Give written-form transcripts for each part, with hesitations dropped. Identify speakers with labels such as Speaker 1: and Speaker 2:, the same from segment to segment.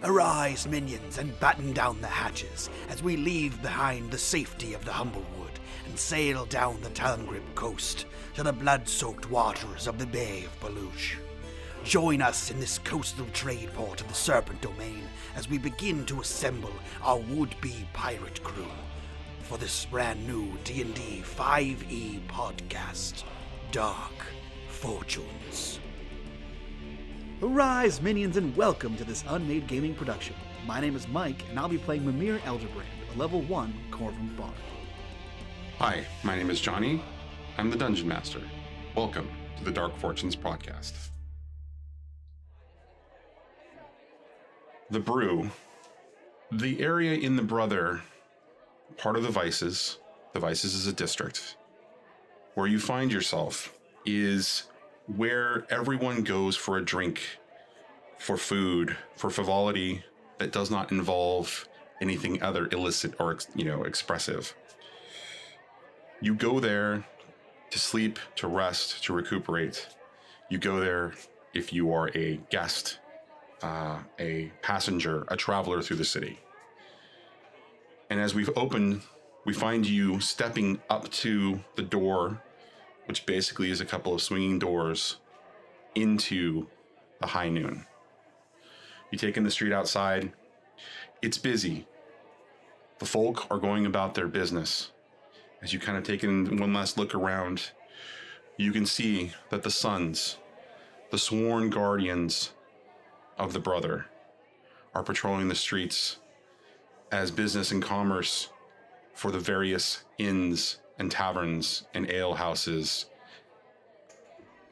Speaker 1: Arise, minions, and batten down the hatches as we leave behind the safety of the Humblewood and sail down the Talongrip coast to the blood-soaked waters of the Bay of Baluch. Join us in this coastal trade port of the Serpent Domain as we begin to assemble our would-be pirate crew for this brand new D&D 5e podcast, Dark Fortunes.
Speaker 2: Arise, minions, and welcome to this unMadeGaming production. My name is Mike, and I'll be playing Mimir Elderbrand, a level 1 Corvum Bard.
Speaker 3: Hi, my name is Johnny. I'm the Dungeon Master. Welcome to the Dark Fortunes podcast. The Brew. The area in the Brother, part of the Vices is a district. Where you find yourself is where everyone goes for a drink, for food, for frivolity that does not involve anything other illicit or, expressive. You go there to sleep, to rest, to recuperate. You go there if you are a guest, a passenger, a traveler through the city. And as we've opened, we find you stepping up to the door, which basically is a couple of swinging doors into the high noon. You take in the street outside. It's busy. The folk are going about their business. As you kind of take in one last look around, you can see that the sons, the sworn guardians of the Brother, are patrolling the streets as business and commerce for the various inns and taverns and ale houses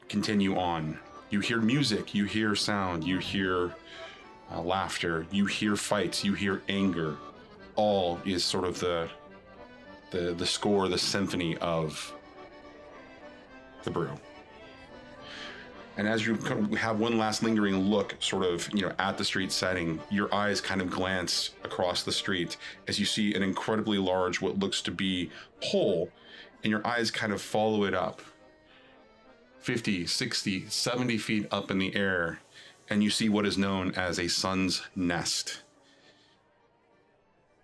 Speaker 3: continue on. You hear music, you hear sound, you hear laughter, you hear fights, you hear anger. All is sort of the score, the symphony of the Brew. And as you have one last lingering look at the street setting, your eyes kind of glance across the street as you see an incredibly large, what looks to be pole, and your eyes kind of follow it up 50, 60, 70 feet up in the air, and you see what is known as a sun's nest.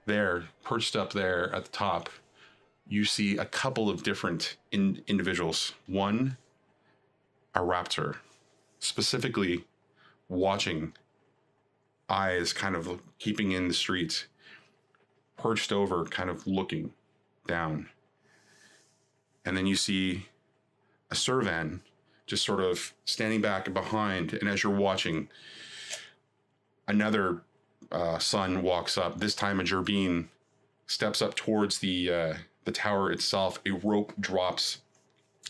Speaker 3: There, perched up there at the top, you see a couple of different individuals. One, a raptor, specifically watching, eyes kind of keeping in the street, perched over, kind of looking down. And then you see a servan just sort of standing back and behind, and as you're watching, another son walks up. This time a Gerbine steps up towards the tower itself. A rope drops.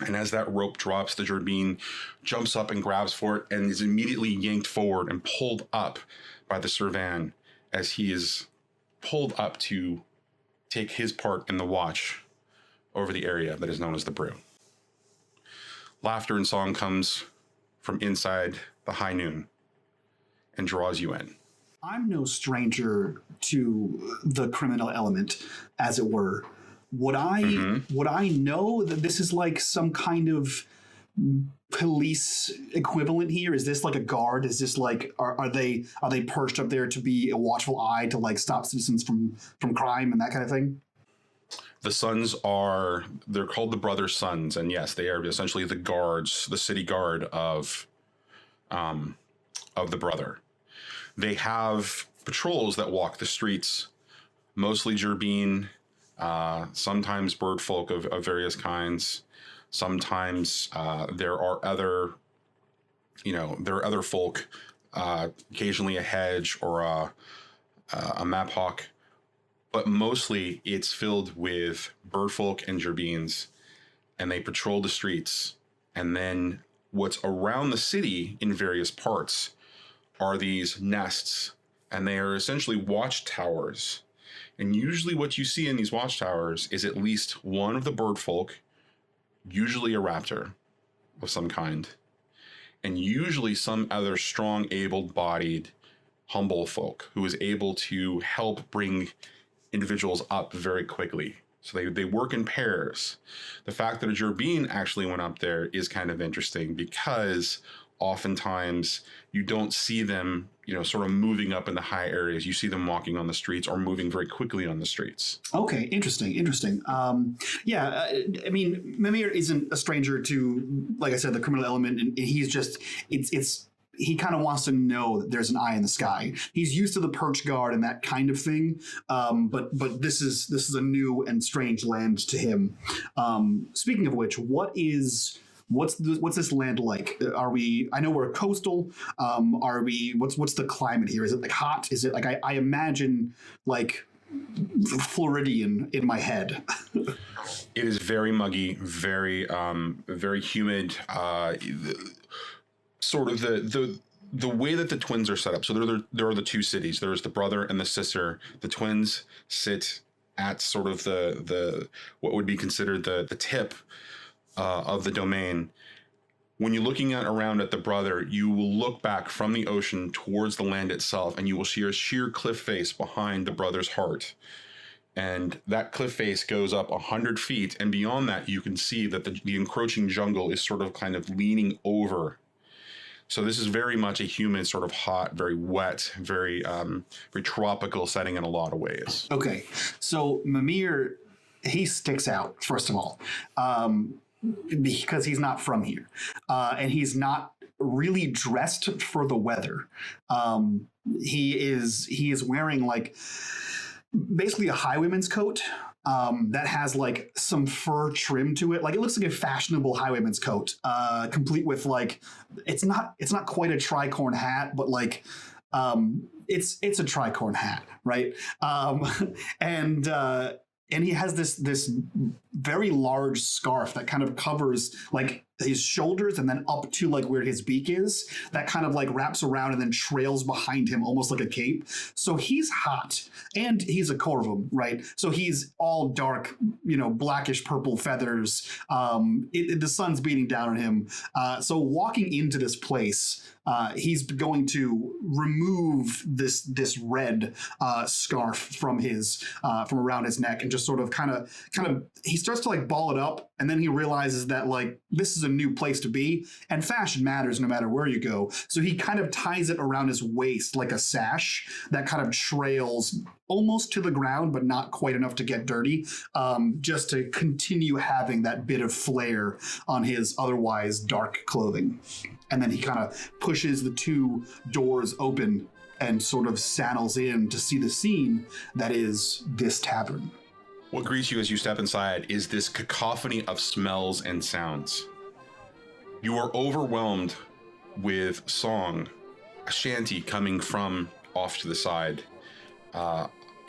Speaker 3: And as that rope drops, the Gerbine jumps up and grabs for it and is immediately yanked forward and pulled up by the Servan as he is pulled up to take his part in the watch over the area that is known as the Brew. Laughter and song comes from inside the high noon and draws you in.
Speaker 4: I'm no stranger to the criminal element, as it were. Would I know that this is like some kind of police equivalent here? Is this like a guard? Is this like are they perched up there to be a watchful eye to like stop citizens from crime and that kind of thing?
Speaker 3: The sons they're called the Brother Sons, and yes, they are essentially the guards, the city guard of the Brother. They have patrols that walk the streets, mostly Gerbine. Sometimes bird folk of various kinds. Sometimes there are other folk, occasionally a hedge or a map hawk, but mostly it's filled with bird folk and Gerbines, and they patrol the streets. And then what's around the city in various parts are these nests, and they are essentially watchtowers. And usually what you see in these watchtowers is at least one of the bird folk, usually a raptor of some kind, and usually some other strong, able-bodied, humble folk who is able to help bring individuals up very quickly. So they work in pairs. The fact that a Gerbine actually went up there is kind of interesting because oftentimes you don't see them, sort of moving up in the high areas. You see them walking on the streets or moving very quickly on the streets.
Speaker 4: Okay, interesting. I mean, Mimir isn't a stranger to, like I said, the criminal element, and he's just, he kind of wants to know that there's an eye in the sky. He's used to the perch guard and that kind of thing, but this is a new and strange land to him. Speaking of which, what's this land like? I know we're coastal. What's the climate here? Is it like hot? Is it like I imagine like Floridian in my head?
Speaker 3: It is very muggy, very humid. Sort of the way that the twins are set up. So there are the two cities. There's the brother and the sister. The twins sit at sort of the what would be considered the tip of the domain. When you're looking around at the brother, you will look back from the ocean towards the land itself, and you will see a sheer cliff face behind the brother's heart. And that cliff face goes up 100 feet, and beyond that, you can see that the encroaching jungle is sort of kind of leaning over. So this is very much a humid, sort of hot, very wet, very tropical setting in a lot of ways.
Speaker 4: Okay, so Mimir, he sticks out, first of all, because he's not from here, and he's not really dressed for the weather. He is wearing like basically a highwayman's coat. That has like some fur trim to it. Like it looks like a fashionable highwayman's coat, complete with like, it's not quite a tricorn hat, but like, it's a tricorn hat, right? And he has this very large scarf that kind of covers like his shoulders and then up to like where his beak is, that kind of like wraps around and then trails behind him almost like a cape. So he's hot, and he's a corvum, right? So he's all dark, blackish purple feathers. The sun's beating down on him. So walking into this place, he's going to remove this red scarf from around his neck and just sort of kind of he starts to like ball it up, and then he realizes that like this is a new place to be, and fashion matters no matter where you go. So he kind of ties it around his waist like a sash that kind of trails almost to the ground, but not quite enough to get dirty, just to continue having that bit of flair on his otherwise dark clothing. And then he kind of pushes the two doors open and sort of saddles in to see the scene that is this tavern.
Speaker 3: What greets you as you step inside is this cacophony of smells and sounds. You are overwhelmed with song, a shanty coming from off to the side.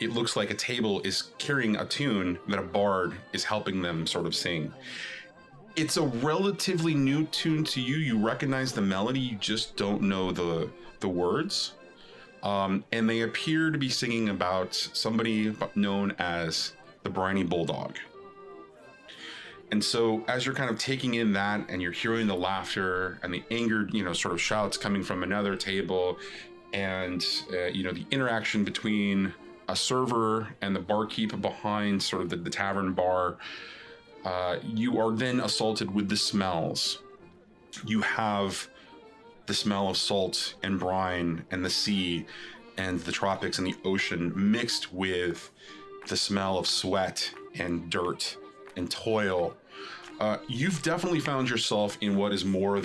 Speaker 3: It looks like a table is carrying a tune that a bard is helping them sort of sing. It's a relatively new tune to you. You recognize the melody, you just don't know the words. And they appear to be singing about somebody known as the Briny Bulldog. And so as you're kind of taking in that and you're hearing the laughter and the angered, sort of shouts coming from another table, and, the interaction between a server and the barkeep behind sort of the tavern bar, you are then assaulted with the smells. You have the smell of salt and brine and the sea and the tropics and the ocean mixed with the smell of sweat and dirt and toil. You've definitely found yourself in what is more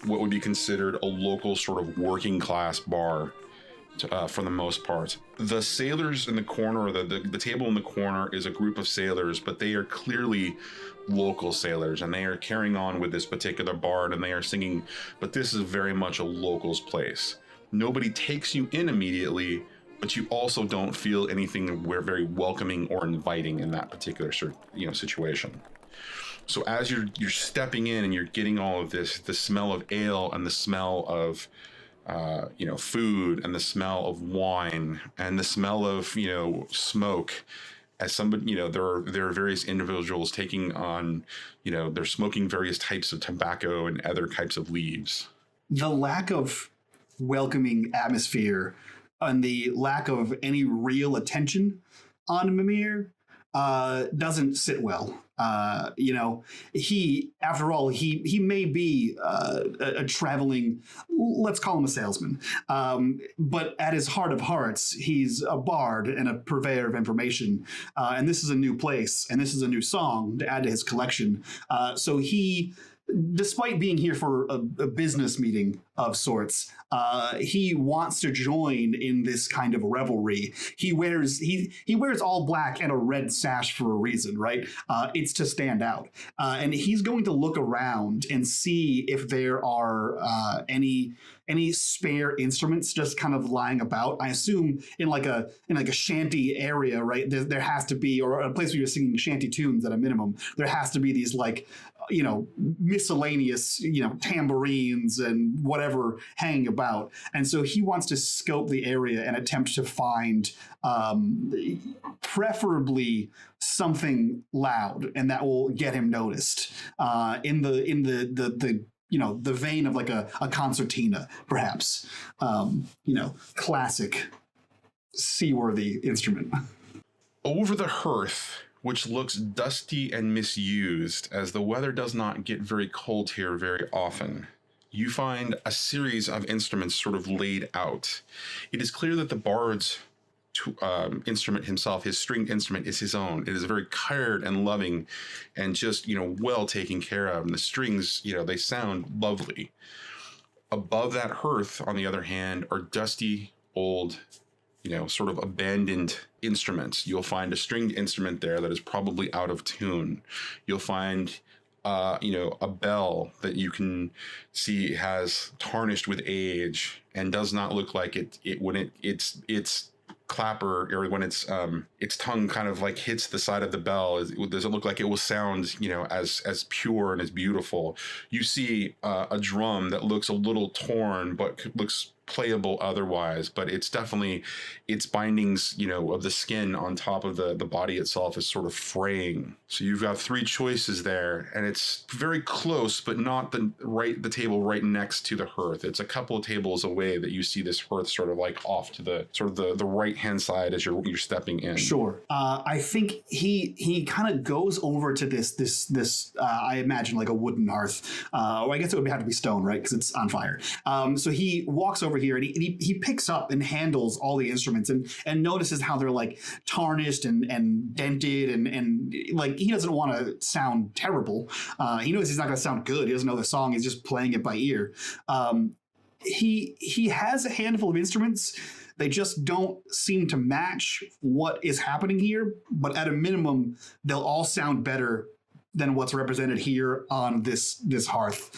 Speaker 3: what would be considered a local sort of working class bar, for the most part. The sailors in the corner, or the table in the corner, is a group of sailors, but they are clearly local sailors, and they are carrying on with this particular bard, and they are singing, but this is very much a locals place. Nobody takes you in immediately, but you also don't feel anything very welcoming or inviting in that particular situation. So as you're stepping in and you're getting all of this, the smell of ale and the smell of food and the smell of wine and the smell of smoke, as somebody, there are various individuals taking on, they're smoking various types of tobacco and other types of leaves.
Speaker 4: The lack of welcoming atmosphere and the lack of any real attention on Mimir doesn't sit well. You know, after all, he may be a traveling, let's call him a salesman, but at his heart of hearts, he's a bard and a purveyor of information. And this is a new place, and this is a new song to add to his collection. So he, despite being here for a business meeting of sorts, he wants to join in this kind of revelry. He wears all black and a red sash for a reason, right? It's to stand out, and he's going to look around and see if there are any spare instruments just kind of lying about. I assume in like a shanty area, right? There has to be, or a place where you're singing shanty tunes at a minimum. There has to be these like, you know, miscellaneous, you know, tambourines and whatever hanging about. And so he wants to scope the area and attempt to find preferably something loud and that will get him noticed in the you know, the vein of like a concertina, perhaps. You know, classic seaworthy instrument.
Speaker 3: Over the hearth, which looks dusty and misused, as the weather does not get very cold here very often, you find a series of instruments sort of laid out. It is clear that the bard's instrument himself, his stringed instrument, is his own. It is very cared and loving and just, you know, well taken care of. And the strings, you know, they sound lovely. Above that hearth, on the other hand, are dusty, old, you know, sort of abandoned instruments. You'll find a stringed instrument there that is probably out of tune. You'll find, you know, a bell that you can see has tarnished with age and does not look like its clapper, or when its tongue kind of like hits the side of the bell, it doesn't look like it will sound, you know, as pure and as beautiful. You see a drum that looks a little torn but looks playable otherwise, but it's definitely, its bindings, you know, of the skin on top of the body itself is sort of fraying. So you've got three choices there, and it's very close, but not the table right next to the hearth. It's a couple of tables away that you see this hearth sort of like off to the sort of the right hand side as you're stepping in. Sure.
Speaker 4: I think he kind of goes over to this I imagine like a wooden hearth. Or I guess it would have to be stone, right? Because it's on fire. So he walks over here and he picks up and handles all the instruments and notices how they're like tarnished and dented and like he doesn't want to sound terrible. He knows he's not going to sound good. He doesn't know the song. He's just playing it by ear. He has a handful of instruments. They just don't seem to match what is happening here. But at a minimum, they'll all sound better than what's represented here on this hearth.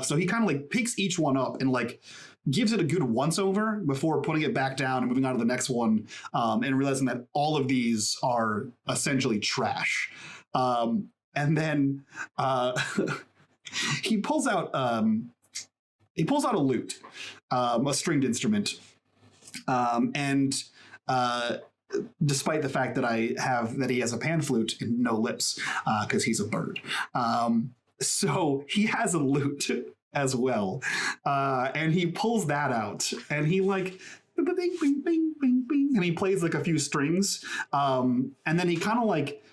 Speaker 4: So he kind of like picks each one up and like gives it a good once over before putting it back down and moving on to the next one, and realizing that all of these are essentially trash. And then he pulls out a lute, a stringed instrument, and despite the fact that he has a pan flute and no lips, because he's a bird. So he has a lute as well, and he pulls that out, and he like bing, bing, bing, bing, bing, bing, and he plays like a few strings, and then he kind of like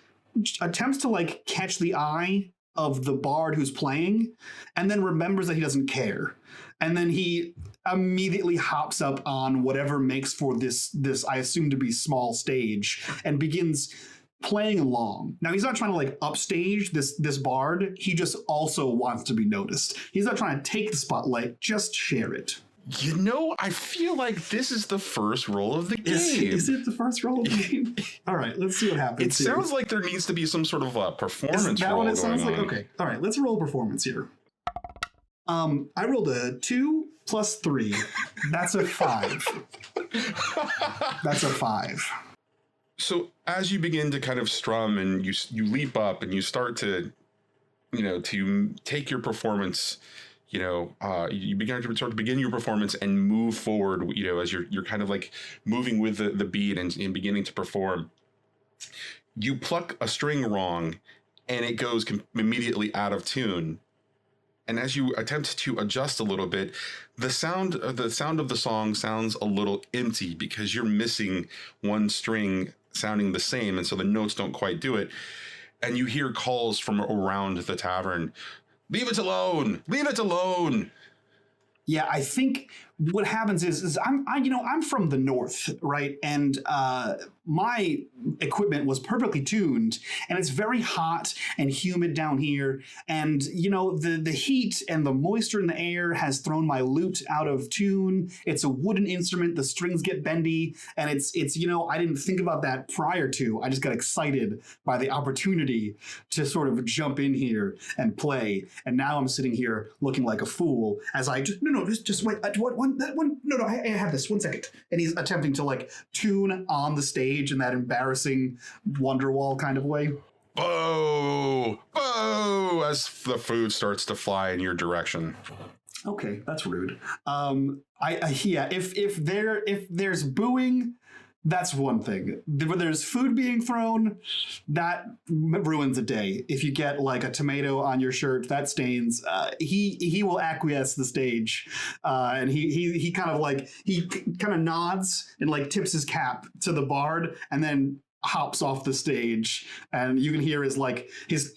Speaker 4: attempts to like catch the eye of the bard who's playing, and then remembers that he doesn't care, and then he immediately hops up on whatever makes for this I assume to be small stage and begins playing along. Now he's not trying to like upstage this bard. He just also wants to be noticed. He's not trying to take the spotlight, just share it.
Speaker 3: You know, I feel like this is the first roll of the game.
Speaker 4: Is it the first roll of the game? All right, let's see what happens.
Speaker 3: It sounds like there needs to be some sort of a performance roll. Is that what it sounds like?
Speaker 4: Okay. All right, let's roll a performance here. I rolled a 2 plus 3. That's a 5. That's a 5.
Speaker 3: So as you begin to kind of strum and you leap up and you start to, you know, to take your performance, you know, you begin your performance and move forward, you know, as you're kind of like moving with the beat and beginning to perform. You pluck a string wrong and it goes immediately out of tune. And as you attempt to adjust a little bit, the sound of the song sounds a little empty because you're missing one string sounding the same, and so the notes don't quite do it. and you hear calls from around the tavern. Leave it alone! Leave it alone!
Speaker 4: Yeah, I think what happens is I'm from the north, right? And my equipment was perfectly tuned, and it's very hot and humid down here. And the heat and the moisture in the air has thrown my lute out of tune. It's a wooden instrument; the strings get bendy, and it's I didn't think about that prior to. I just got excited by the opportunity to sort of jump in here and play. And now I'm sitting here looking like a fool as I just wait. I have this 1 second. And he's attempting to like tune on the stage in that embarrassing Wonderwall kind of way.
Speaker 3: Boo! Boo! As the food starts to fly in your direction.
Speaker 4: Okay, that's rude. If there's booing, that's one thing. When there's food being thrown, that ruins a day. If you get like a tomato on your shirt, that stains. He will acquiesce the stage, and he kind of nods and like tips his cap to the bard, and then hops off the stage, and you can hear his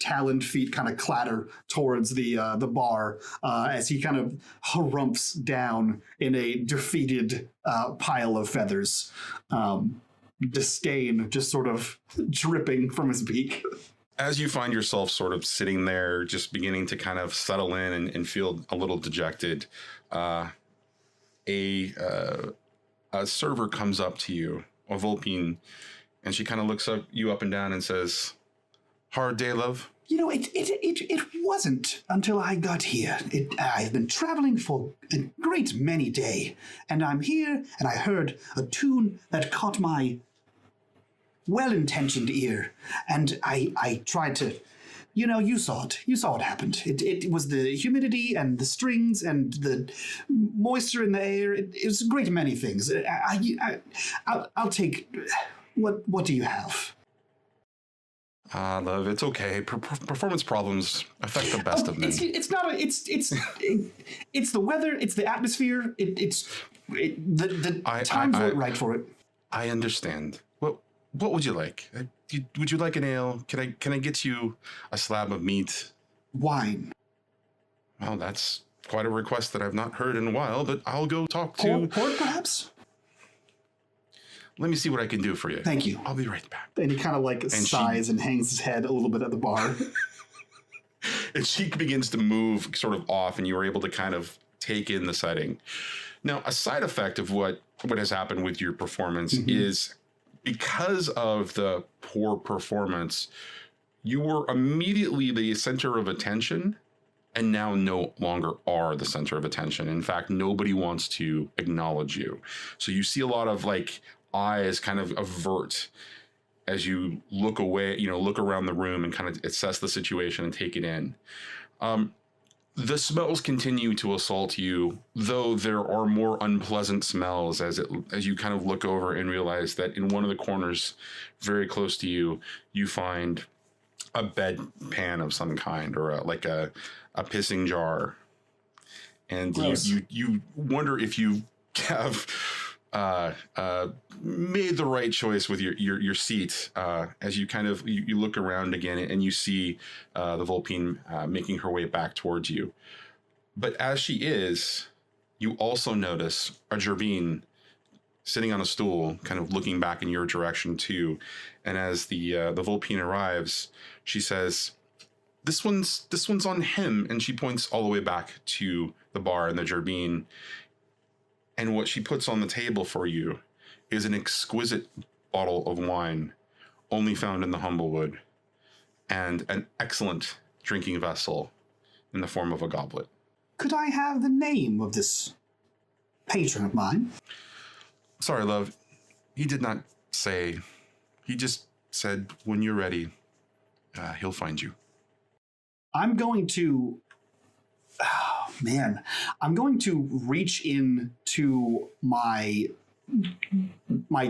Speaker 4: taloned feet kind of clatter towards the bar as he kind of harumphs down in a defeated pile of feathers. Disdain just sort of dripping from his beak.
Speaker 3: As you find yourself sort of sitting there, just beginning to kind of settle in and feel a little dejected, a server comes up to you, a Vulpine, and she kind of looks you up and down and says, "Hard day, love?"
Speaker 4: It wasn't until I got here. I've been traveling for a great many days, and I'm here, and I heard a tune that caught my well-intentioned ear, and I tried to, you saw it. You saw what happened. It was the humidity and the strings and the moisture in the air. It was a great many things. I'll take... What do you have?
Speaker 3: Love, it's okay. Performance problems affect the best of men.
Speaker 4: It's not. It's the weather. It's the atmosphere. The time's not right for it.
Speaker 3: I understand. What would you like? Would you like an ale? Can I get you a slab of meat?
Speaker 4: Wine.
Speaker 3: Well, that's quite a request that I've not heard in a while. But I'll go talk to.
Speaker 4: Port, perhaps.
Speaker 3: Let me see what I can do for you.
Speaker 4: Thank you.
Speaker 3: I'll be right back.
Speaker 4: And he kind of sighs and hangs his head a little bit at the bar.
Speaker 3: And she begins to move sort of off, and you are able to kind of take in the setting. Now, a side effect of what has happened with your performance is because of the poor performance, you were immediately the center of attention, and now no longer are the center of attention. In fact, nobody wants to acknowledge you. So you see a lot of eyes kind of avert as you look away, look around the room and kind of assess the situation and take it in. The smells continue to assault you, though there are more unpleasant smells as you kind of look over and realize that in one of the corners very close to you, you find a bedpan of some kind, or a pissing jar. And you wonder if you have made the right choice with your seat as you kind of you look around again and you see the Vulpine making her way back towards you. But as she is, you also notice a Gerbine sitting on a stool, kind of looking back in your direction too. And as the Vulpine arrives, she says, "This one's on him," and she points all the way back to the bar and the Gerbine. And what she puts on the table for you is an exquisite bottle of wine, only found in the Humblewood, and an excellent drinking vessel in the form of a goblet.
Speaker 4: Could I have the name of this patron of mine?
Speaker 3: Sorry, love. He did not say. He just said, when you're ready, he'll find you.
Speaker 4: I'm going to reach into my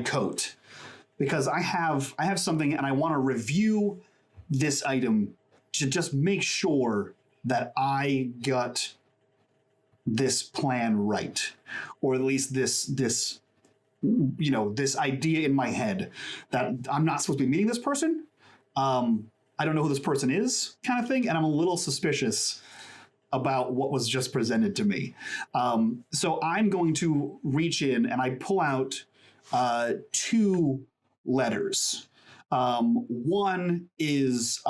Speaker 4: coat because I have something, and I want to review this item to just make sure that I got this plan right, or at least this idea in my head that I'm not supposed to be meeting this person. I don't know who this person is kind of thing, and I'm a little suspicious about what was just presented to me. So I'm going to reach in and I pull out 2 letters. One is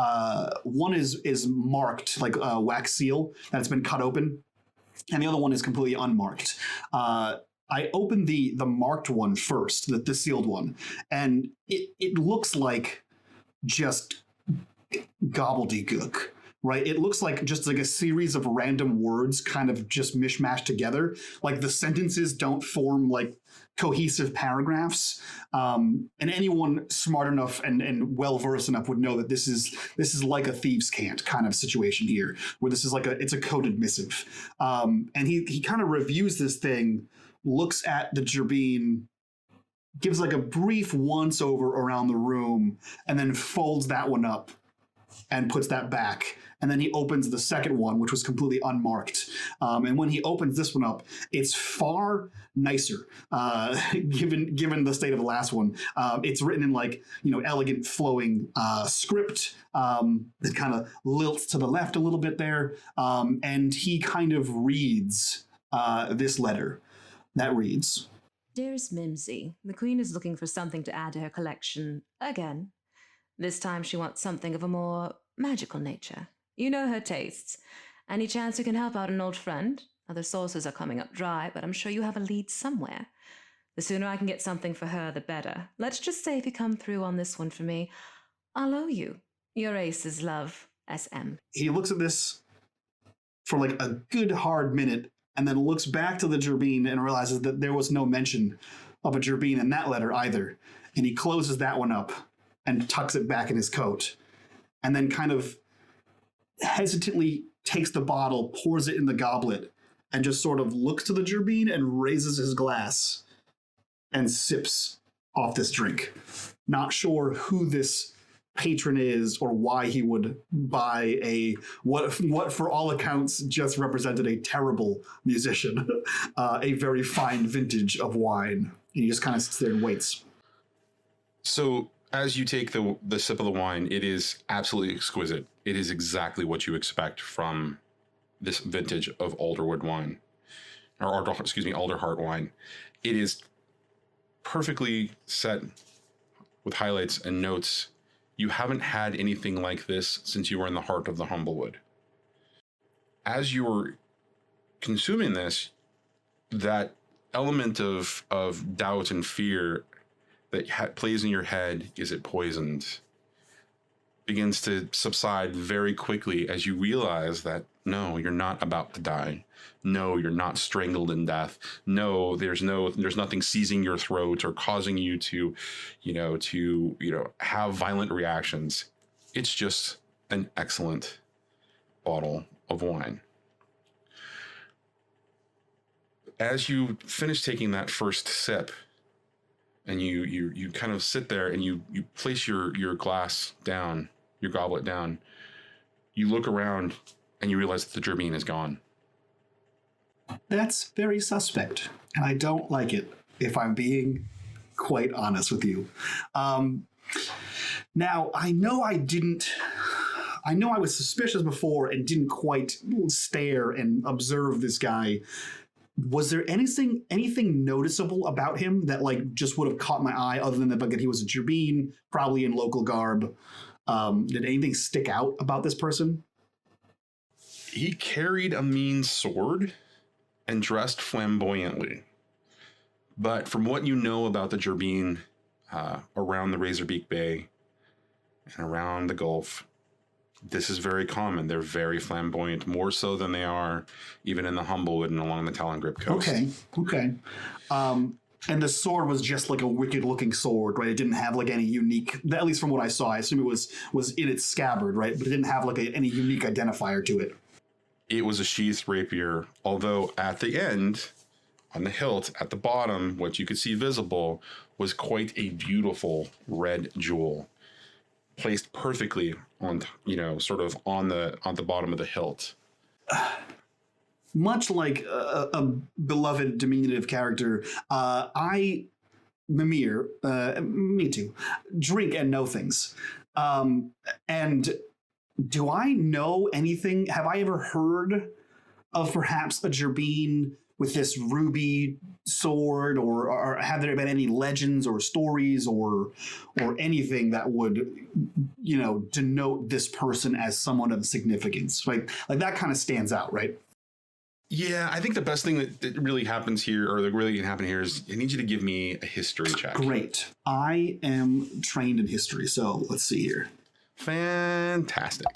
Speaker 4: marked like a wax seal that's been cut open, and the other one is completely unmarked. I opened the marked one first, the sealed one, and it looks like just gobbledygook, right? It looks like just like a series of random words kind of just mishmashed together. Like the sentences don't form like cohesive paragraphs. And anyone smart enough and well-versed enough would know that this is like a thieves' cant kind of situation here, where this is like it's a coded missive. And he kind of reviews this thing, looks at the gerbine, gives like a brief once-over around the room, and then folds that one up and puts that back. And then he opens the second one, which was completely unmarked. And when he opens this one up, it's far nicer, given the state of the last one. It's written in like, elegant flowing script that kind of lilts to the left a little bit there. And he kind of reads this letter that reads,
Speaker 5: Dearest Mimsy, the Queen is looking for something to add to her collection again. This time she wants something of a more magical nature. You know her tastes. Any chance you can help out an old friend? Other sources are coming up dry, but I'm sure you have a lead somewhere. The sooner I can get something for her, the better. Let's just say if you come through on this one for me, I'll owe you. Your ace's love, SM.
Speaker 4: He looks at this for like a good hard minute and then looks back to the gerbine and realizes that there was no mention of a gerbine in that letter either. And he closes that one up and tucks it back in his coat, and then kind of hesitantly takes the bottle, pours it in the goblet, and just sort of looks to the gerbine and raises his glass and sips off this drink. Not sure who this patron is or why he would buy what for all accounts just represented a terrible musician, a very fine vintage of wine. And he just kind of sits there and waits.
Speaker 3: So as you take the sip of the wine, it is absolutely exquisite. It is exactly what you expect from this vintage of Alderwood wine, or Alderheart wine. It is perfectly set with highlights and notes. You haven't had anything like this since you were in the heart of the Humblewood. As you were consuming this, that element of doubt and fear that plays in your head, is it poisoned, begins to subside very quickly as you realize that no, you're not about to die. No, you're not strangled in death. No, there's nothing seizing your throat or causing you to have violent reactions. It's just an excellent bottle of wine. As you finish taking that first sip, and you kind of sit there and you place your glass down, your goblet down, you look around and you realize that the gerbine is gone.
Speaker 4: That's very suspect, and I don't like it, if I'm being quite honest with you. Now, I know I was suspicious before and didn't quite stare and observe this guy. Was there anything noticeable about him that like just would have caught my eye, other than the fact that he was a gerbine, probably in local garb? Did anything stick out about this person?
Speaker 3: He carried a mean sword and dressed flamboyantly. But from what you know about the gerbine around the Razorbeak Bay and around the Gulf, this is very common. They're very flamboyant, more so than they are even in the Humblewood and along the Talongrip coast.
Speaker 4: Okay. And the sword was just like a wicked-looking sword, right? It didn't have like any unique, at least from what I saw, I assume it was in its scabbard, right? But it didn't have like any unique identifier to it.
Speaker 3: It was a sheathed rapier, although at the end, on the hilt, at the bottom, what you could see visible was quite a beautiful red jewel, placed perfectly on, sort of on the bottom of the hilt.
Speaker 4: Much like a beloved diminutive character, I Mimir, me too, drink and know things. And do I know anything? Have I ever heard of perhaps a Gerbine with this ruby sword, or have there been any legends or stories or anything that would, denote this person as someone of significance? Like that kind of stands out, right?
Speaker 3: Yeah, I think the best thing that really happens here, or that really can happen here, is I need you to give me a history check.
Speaker 4: Great. I am trained in history, so let's see here.
Speaker 3: Fantastic.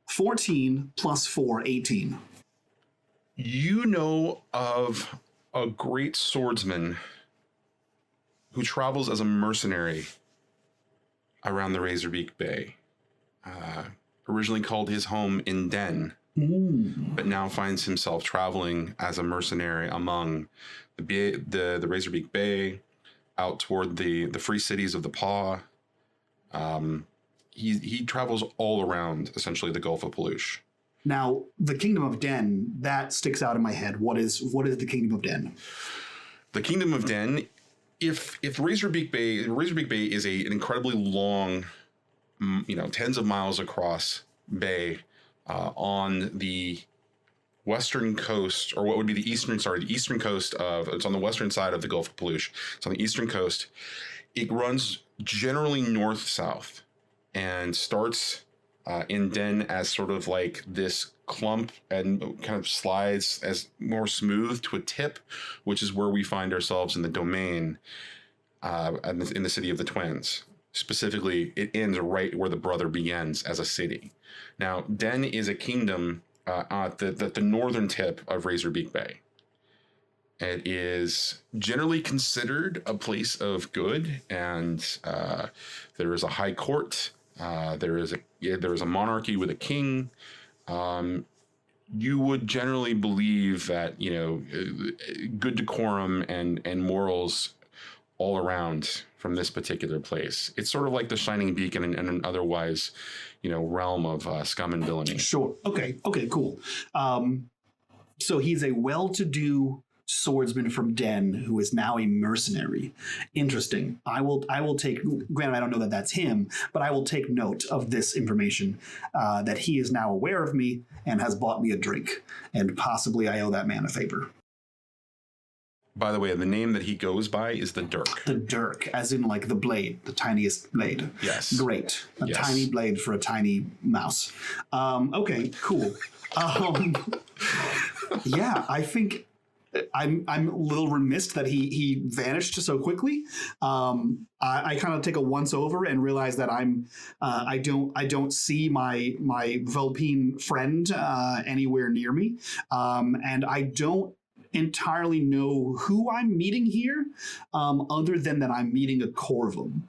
Speaker 4: 14 plus 4, 18.
Speaker 3: You know of a great swordsman who travels as a mercenary around the Razorbeak Bay. Originally called his home in Den, but now finds himself traveling as a mercenary among the Razorbeak Bay, out toward the free cities of the Paw. He travels all around, essentially, the Gulf of Peluche.
Speaker 4: Now, the Kingdom of Den, that sticks out in my head. What is the Kingdom of Den?
Speaker 3: The Kingdom of Den, if Razorbeak Bay is an incredibly long, tens of miles across bay on the western coast, or what would be the eastern coast of, it's on the western side of the Gulf of Peluche. It's on the eastern coast. It runs generally north-south and starts in Den as sort of like this clump and kind of slides as more smooth to a tip, which is where we find ourselves in the domain in the city of the Twins. Specifically, it ends right where the Brother begins as a city. Now, Den is a kingdom at the northern tip of Razorbeak Bay. It is generally considered a place of good, and there is a high court. There is a monarchy with a king. You would generally believe that good decorum and morals all around from this particular place. It's sort of like the shining beacon and an otherwise, realm of scum and villainy.
Speaker 4: Sure. Okay, cool. So he's a well-to-do swordsman from Den who is now a mercenary. Interesting. I will take, granted I don't know that that's him, but I will take note of this information, that he is now aware of me and has bought me a drink, and possibly I owe that man a favor.
Speaker 3: By the way, the name that he goes by is the Dirk.
Speaker 4: The Dirk, as in like the blade, the tiniest blade.
Speaker 3: Yes.
Speaker 4: Great. A tiny blade for a tiny mouse. Okay, cool. Yeah, I think I'm a little remiss that he vanished so quickly. I kind of take a once over and realize that I don't see my Vulpine friend anywhere near me, and I don't entirely know who I'm meeting here, other than that I'm meeting a Corvum.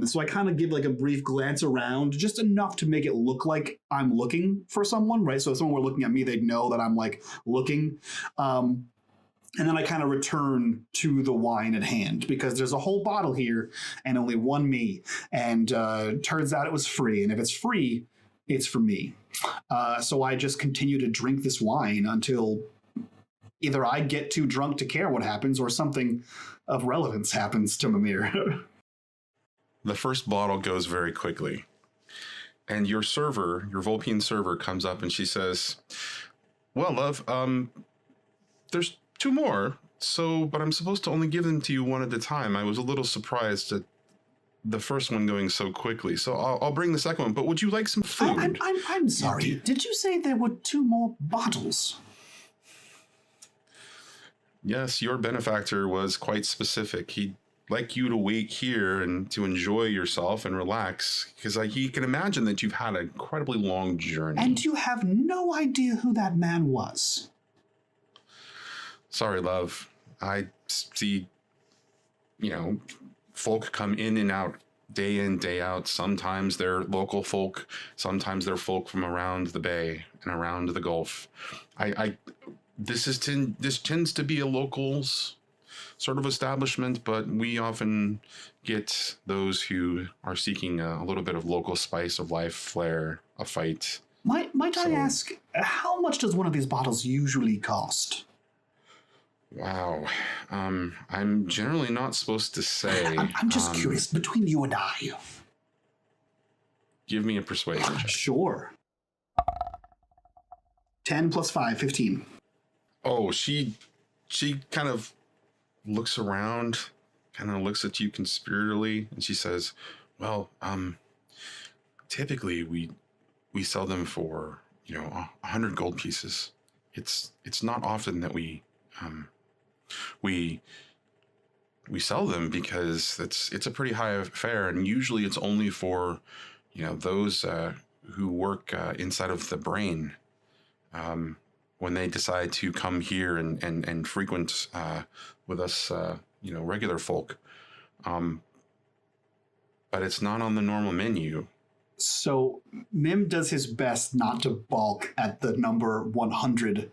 Speaker 4: So I kind of give like a brief glance around, just enough to make it look like I'm looking for someone, right? So if someone were looking at me, they'd know that I'm like looking. And then I kind of return to the wine at hand, because there's a whole bottle here and only one me. And turns out it was free. And if it's free, it's for me. So I just continue to drink this wine until either I get too drunk to care what happens, or something of relevance happens to Mimir.
Speaker 3: The first bottle goes very quickly. And your server, your Vulpine server, comes up and she says, "Well, love, there's 2 more, but I'm supposed to only give them to you one at a time. I was a little surprised at the first one going so quickly, so I'll bring the second one, but would you like some food?"
Speaker 4: I'm sorry. Did you say there were 2 more bottles?
Speaker 3: Yes, your benefactor was quite specific. He'd like you to wait here and to enjoy yourself and relax, because he can imagine that you've had an incredibly long journey.
Speaker 4: And you have no idea who that man was?
Speaker 3: Sorry, love. I see, folk come in and out, day in, day out. Sometimes they're local folk. Sometimes they're folk from around the bay and around the Gulf. This tends to be a locals sort of establishment, but we often get those who are seeking a little bit of local spice of life, flair, a fight.
Speaker 4: Might I ask, how much does one of these bottles usually cost?
Speaker 3: Wow. I'm generally not supposed to say.
Speaker 4: I'm just curious, between you and I.
Speaker 3: Give me a persuasion check.
Speaker 4: Sure. 10 plus 5, 15.
Speaker 3: Oh, she kind of looks around, kind of looks at you conspiratorially, and she says, well, typically we sell them for, 100 gold pieces. It's not often that we sell them because it's a pretty high fare, and usually it's only for, those who work inside of the brain. When they decide to come here and frequent with us, regular folk. But it's not on the normal menu.
Speaker 4: So Mim does his best not to balk at the number 100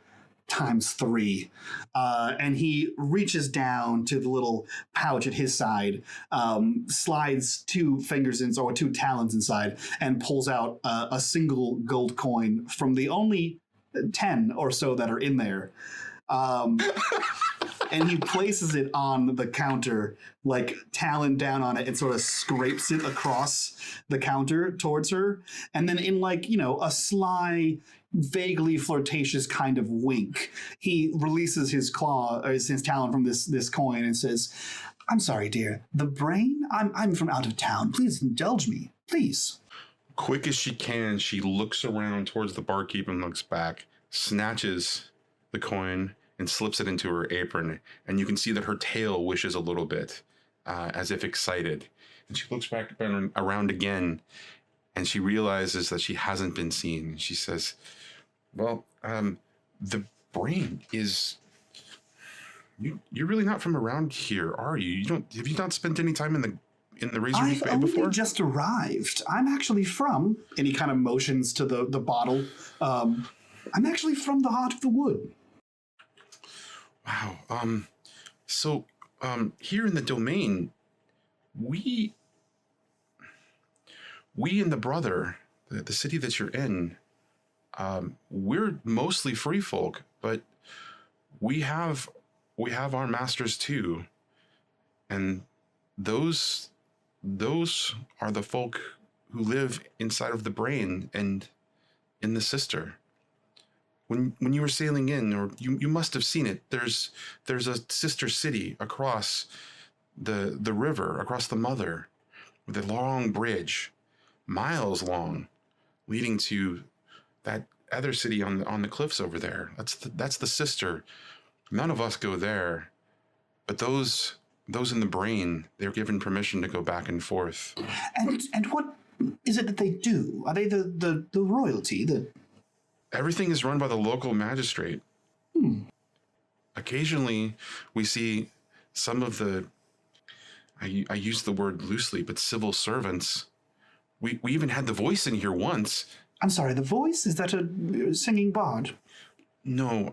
Speaker 4: times 3. And he reaches down to the little pouch at his side, slides 2 fingers in, or 2 talons inside, and pulls out a single gold coin from the only 10 or so that are in there. And he places it on the counter, like talon down on it, and sort of scrapes it across the counter towards her. And then in a sly, vaguely flirtatious kind of wink, he releases his claw, or his talon from this coin and says, I'm sorry, dear, the brain? I'm from out of town. Please indulge me, please.
Speaker 3: Quick as she can, she looks around towards the barkeep and looks back, snatches the coin and slips it into her apron. And you can see that her tail wishes a little bit, as if excited. And she looks back around again, and she realizes that she hasn't been seen. She says, well, the brain is... You're really not from around here, are you? Have you not spent any time in the Razor Reef Bay before?
Speaker 4: I've only just arrived. I'm actually from, and he kind of motions to the bottle. I'm actually from the heart of the wood.
Speaker 3: Wow. So here in the domain, we and the brother, the city that you're in, we're mostly free folk, but we have our masters too, and those are the folk who live inside of the brain and in the sister. When you were sailing in, or you must have seen it, there's a sister city across the river, across the mother, with a long bridge, miles long, leading to that other city on the cliffs over there. That's the sister. None of us go there, but those in the brain, they're given permission to go back and forth.
Speaker 4: And what is it that they do? Are they the royalty?
Speaker 3: Everything is run by the local magistrate. Occasionally, we see some of the, I use the word loosely, but civil servants. We even had the voice in here once.
Speaker 4: I'm sorry, the voice? Is that a singing bard?
Speaker 3: No,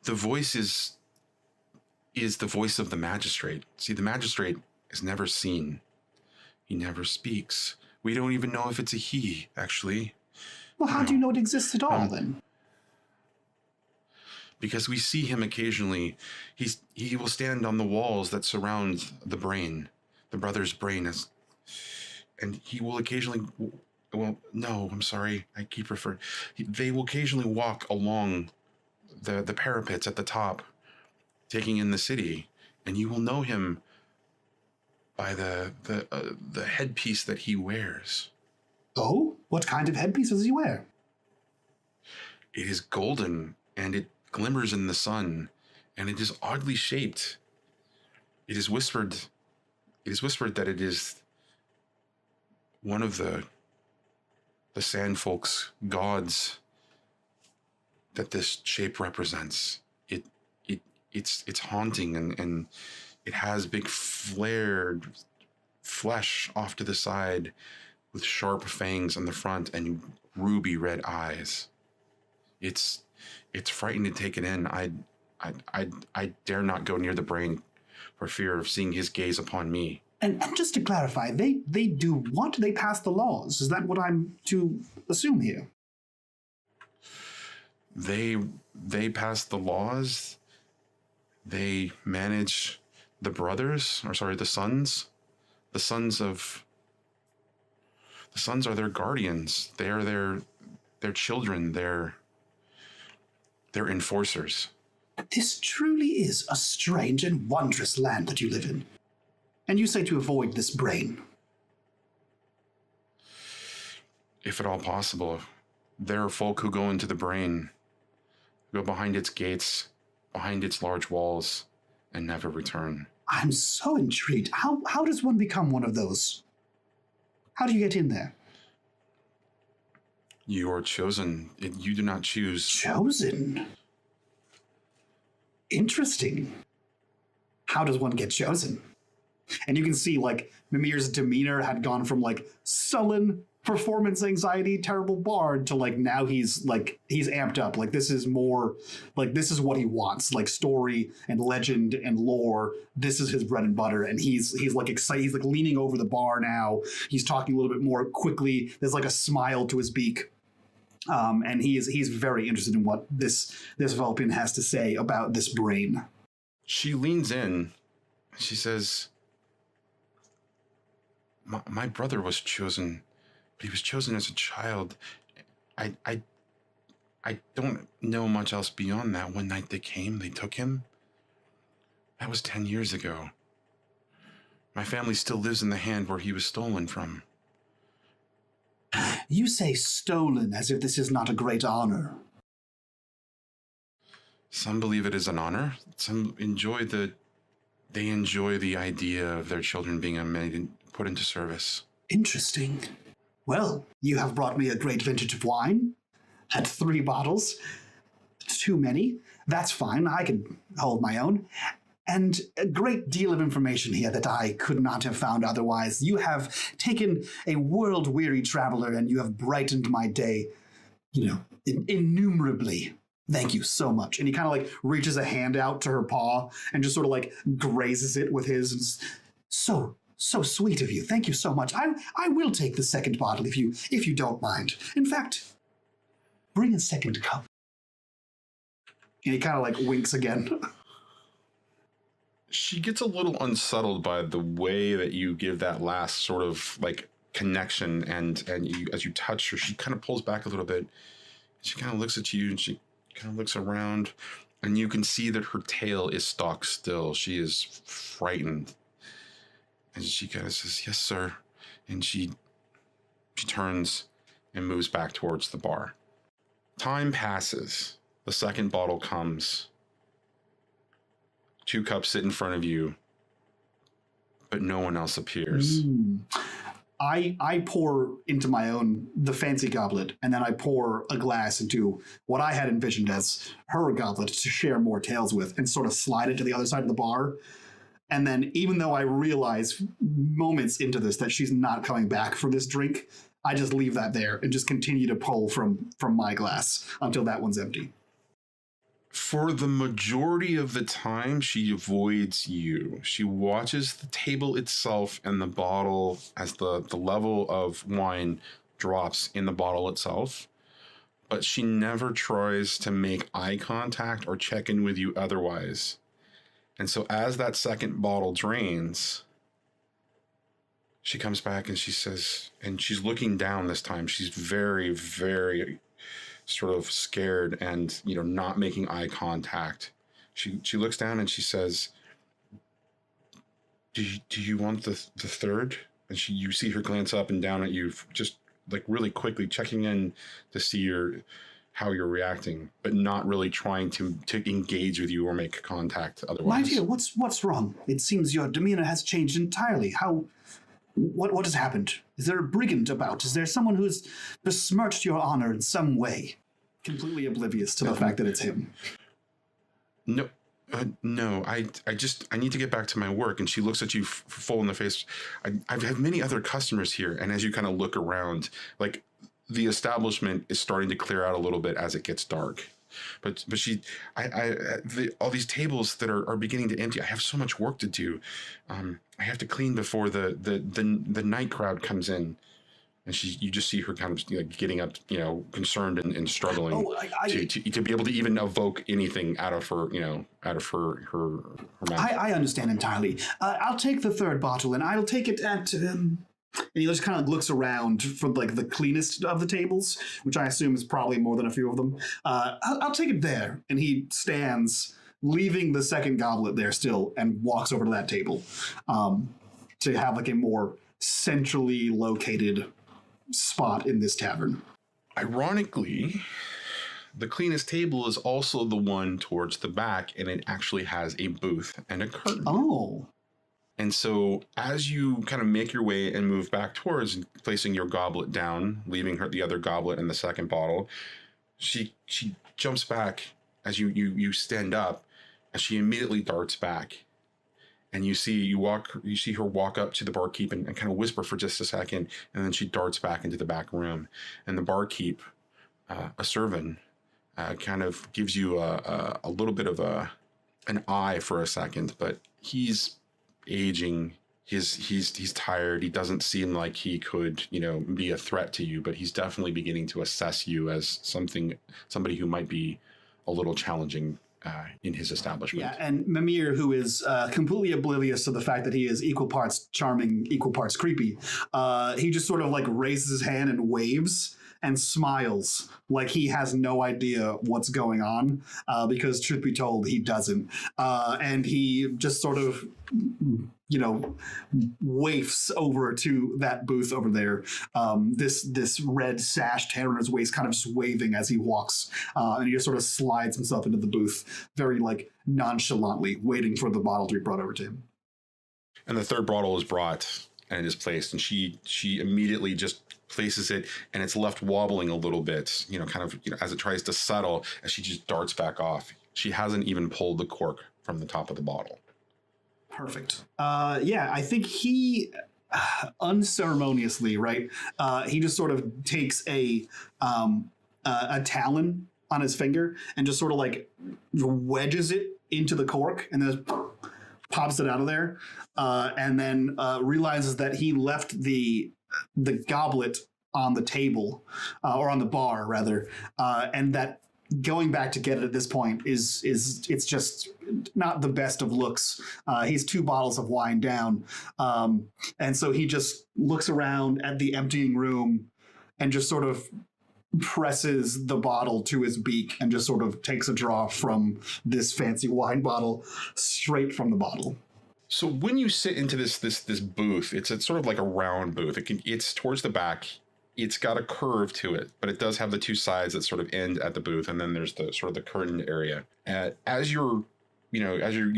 Speaker 3: the voice is the voice of the magistrate. See, the magistrate is never seen. He never speaks. We don't even know if it's a he, actually.
Speaker 4: Well, how do you know it exists at all, then?
Speaker 3: Because we see him occasionally. He will stand on the walls that surround the brain, the brother's brain, and he will occasionally... Well, no, I'm sorry. I keep referring... They will occasionally walk along the parapets at the top, taking in the city, and you will know him by the headpiece that he wears.
Speaker 4: Oh? What kind of headpiece does he wear?
Speaker 3: It is golden, and it glimmers in the sun, and it is oddly shaped. It is whispered that it is one of the Sandfolk's gods that this shape represents. It's haunting, and it has big flared flesh off to the side with sharp fangs on the front and ruby red eyes. It's frightening to take it in. I dare not go near the brain for fear of seeing his gaze upon me.
Speaker 4: And just to clarify, they do what? They pass the laws. Is that what I'm to assume here?
Speaker 3: They pass the laws. They manage the brothers, or sorry, the sons. The sons are their guardians. They are their children. They're enforcers.
Speaker 4: This truly is a strange and wondrous land that you live in. And you say to avoid this brain.
Speaker 3: If at all possible, there are folk who go into the brain, go behind its gates, behind its large walls, and never return.
Speaker 4: I'm so intrigued. How does one become one of those? How do you get in there?
Speaker 3: You are chosen. You do not choose.
Speaker 4: Chosen? Interesting. How does one get chosen? And you can see, like, Mimir's demeanor had gone from, like, sullen, performance anxiety, terrible bard to, like, now he's amped up. Like, this is more, like, this is what he wants. Like, story and legend and lore. This is his bread and butter. And he's like, excited. He's, like, leaning over the bar now. He's talking a little bit more quickly. There's, like, a smile to his beak. And he's very interested in what this Vulpin has to say about this brain.
Speaker 3: She leans in. She says, my brother was chosen, but he was chosen as a child. I don't know much else beyond that. One night they came, they took him. That was 10 years ago. My family still lives in the hand where he was stolen from.
Speaker 4: You say stolen as if this is not a great honor.
Speaker 3: Some believe it is an honor. Some enjoy the idea of their children being put into service.
Speaker 4: Interesting. Well, you have brought me a great vintage of wine. Had 3 bottles. Too many. That's fine. I can hold my own. And a great deal of information here that I could not have found otherwise. You have taken a world-weary traveler and you have brightened my day, innumerably. Thank you so much. And he kind of like reaches a hand out to her paw and just sort of like grazes it with his. So sweet of you. Thank you so much. I will take the second bottle if you don't mind. In fact, bring a second cup. And he kind of like winks again.
Speaker 3: She gets a little unsettled by the way that you give that last sort of like connection, and you, as you touch her, she kind of pulls back a little bit. She kind of looks at you and she kind of looks around, and you can see that her tail is stock still. She is frightened. And she kind of says, "Yes, sir." And she turns and moves back towards the bar. Time passes. The second bottle comes. 2 cups sit in front of you, but no one else appears.
Speaker 4: I pour into my own, the fancy goblet, and then I pour a glass into what I had envisioned as her goblet to share more tales with, and sort of slide it to the other side of the bar. And then even though I realize moments into this that she's not coming back for this drink, I just leave that there and just continue to pull from my glass until that one's empty.
Speaker 3: For the majority of the time, she avoids you. She watches the table itself and the bottle as the level of wine drops in the bottle itself. But she never tries to make eye contact or check in with you otherwise. And so as that second bottle drains, she comes back and she says, and she's looking down this time. She's very, very sort of scared and, not making eye contact. She looks down and she says, do you want the third? And you see her glance up and down at you, just like really quickly checking in to see how you're reacting, but not really trying to engage with you or make contact otherwise.
Speaker 4: My dear, what's wrong? It seems your demeanor has changed entirely. What has happened? Is there a brigand about? Is there someone who's besmirched your honor in some way? Completely oblivious to the fact that it's him.
Speaker 3: No, I need to get back to my work. And she looks at you full in the face. I've had many other customers here. And as you kind of look around, like the establishment is starting to clear out a little bit as it gets dark. But all these tables that are beginning to empty. I have so much work to do. I have to clean before the night crowd comes in. And you just see her kind of getting up, concerned and struggling to be able to even evoke anything out of her, out of her mouth.
Speaker 4: I understand entirely. I'll take the third bottle, and I'll take it at. And he just kind of looks around for like the cleanest of the tables, which I assume is probably more than a few of them. I'll take it there, and he stands, leaving the second goblet there still, and walks over to that table to have like a more centrally located spot in this tavern.
Speaker 3: Ironically, the cleanest table is also the one towards the back, and it actually has a booth and a curtain.
Speaker 4: Oh.
Speaker 3: And so as you kind of make your way and move back towards placing your goblet down, leaving the other goblet and the second bottle, she jumps back as you stand up, and she immediately darts back. And you see her walk up to the barkeep and kind of whisper for just a second, and then she darts back into the back room. And the barkeep, a servant, kind of gives you a little bit of an eye for a second, but he's aging. He's tired. He doesn't seem like he could, be a threat to you, but he's definitely beginning to assess you as somebody who might be a little challenging in his establishment.
Speaker 4: Yeah, and Mimir, who is completely oblivious to the fact that he is equal parts charming, equal parts creepy, he just sort of like raises his hand and waves and smiles like he has no idea what's going on, because truth be told, he doesn't. And he just sort of, wafts over to that booth over there. This red sash tear on his waist, kind of just waving as he walks, and he just sort of slides himself into the booth, very like nonchalantly, waiting for the bottle to be brought over to him.
Speaker 3: And the third bottle is brought and it is placed, and she immediately just places it, and it's left wobbling a little bit, as it tries to settle, as she just darts back off. She hasn't even pulled the cork from the top of the bottle.
Speaker 4: Perfect. I think he unceremoniously, right? He just sort of takes a talon on his finger and just sort of like wedges it into the cork and then pops it out of there, and then realizes that he left the goblet on the table, or on the bar rather, and that going back to get it at this point is it's just not the best of looks. He's 2 bottles of wine down, and so he just looks around at the emptying room and just sort of presses the bottle to his beak and just sort of takes a draw from this fancy wine bottle straight from the bottle.
Speaker 3: So when you sit into this booth, it's sort of like a round booth. It's towards the back. It's got a curve to it, but it does have the 2 sides that sort of end at the booth, and then there's the sort of the curtained area. As you're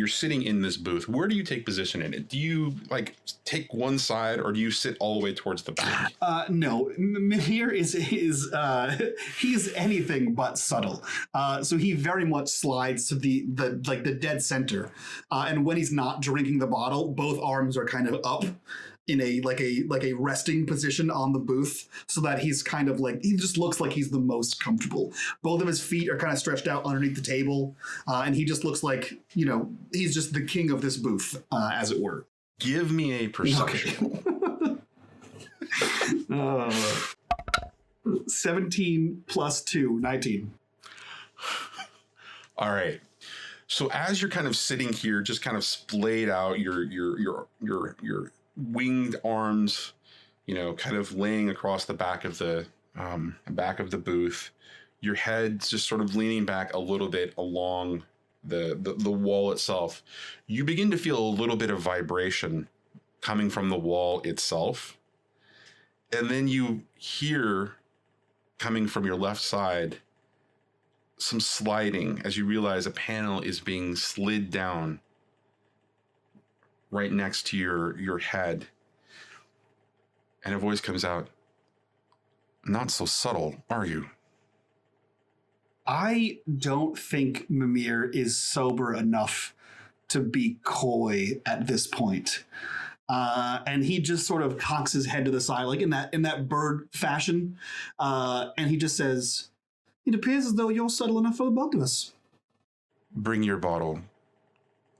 Speaker 3: sitting in this booth, where do you take position in it? Do you like take one side, or do you sit all the way towards the back?
Speaker 4: No, Mimir is he's anything but subtle. So he very much slides to the dead center, and when he's not drinking the bottle, both arms are kind of up in a resting position on the booth, so that he's kind of like, he just looks like he's the most comfortable. Both of his feet are kind of stretched out underneath the table, and he just looks like, he's just the king of this booth, as it were.
Speaker 3: Give me a perception.
Speaker 4: Okay. 17 plus 2, 19.
Speaker 3: All right. So as you're kind of sitting here, just kind of splayed out, your winged arms, kind of laying across the back of the booth, your head's just sort of leaning back a little bit along the wall itself. You begin to feel a little bit of vibration coming from the wall itself, and then you hear, coming from your left side, some sliding as you realize a panel is being slid down right next to your head. And a voice comes out, "Not so subtle, are you?"
Speaker 4: I don't think Mimir is sober enough to be coy at this point. And he just sort of cocks his head to the side, like in that bird fashion. And he just says, "It appears as though you're subtle enough for both of us."
Speaker 3: Bring your bottle.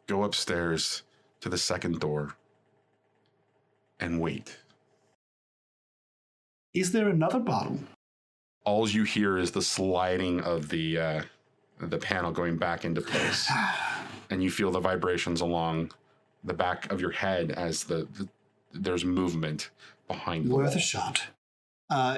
Speaker 3: Go upstairs to the second door and wait.
Speaker 4: Is there another bottle?
Speaker 3: All you hear is the sliding of the panel going back into place. And you feel the vibrations along the back of your head as there's movement behind the
Speaker 4: Worth
Speaker 3: wall.
Speaker 4: a shot.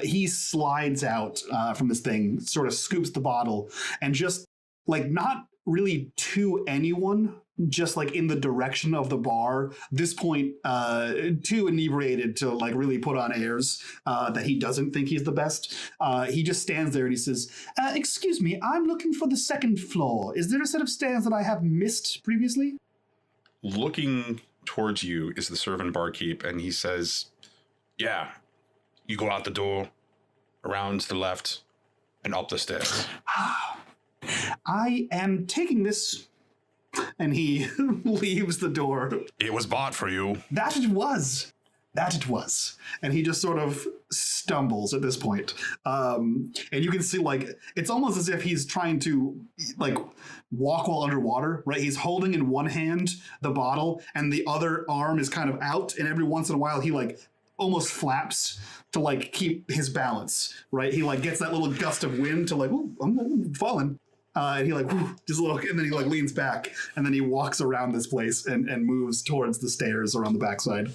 Speaker 4: He slides out from this thing, sort of scoops the bottle, and just, like, not really to anyone, just, like, in the direction of the bar. This point, too inebriated to, like, really put on airs that he doesn't think he's the best. He just stands there and he says, excuse me, I'm looking for the second floor. Is there a set of stairs that I have missed previously?
Speaker 3: Looking towards you is the servant barkeep, and he says, yeah, you go out the door, around to the left, and up the stairs.
Speaker 4: I am taking this. And he leaves the door.
Speaker 3: It was bought for you.
Speaker 4: That it was. That it was. And he just sort of stumbles at this point. And you can see, like, it's almost as if he's trying to, like, walk while underwater, right? He's holding in one hand the bottle, and the other arm is kind of out, and every once in a while he, like, almost flaps to, like, keep his balance, right? He, like, gets that little gust of wind to, like, ooh, I'm falling. And he, like, just a little, and then he, like, leans back, and then he walks around this place and moves towards the stairs around the backside.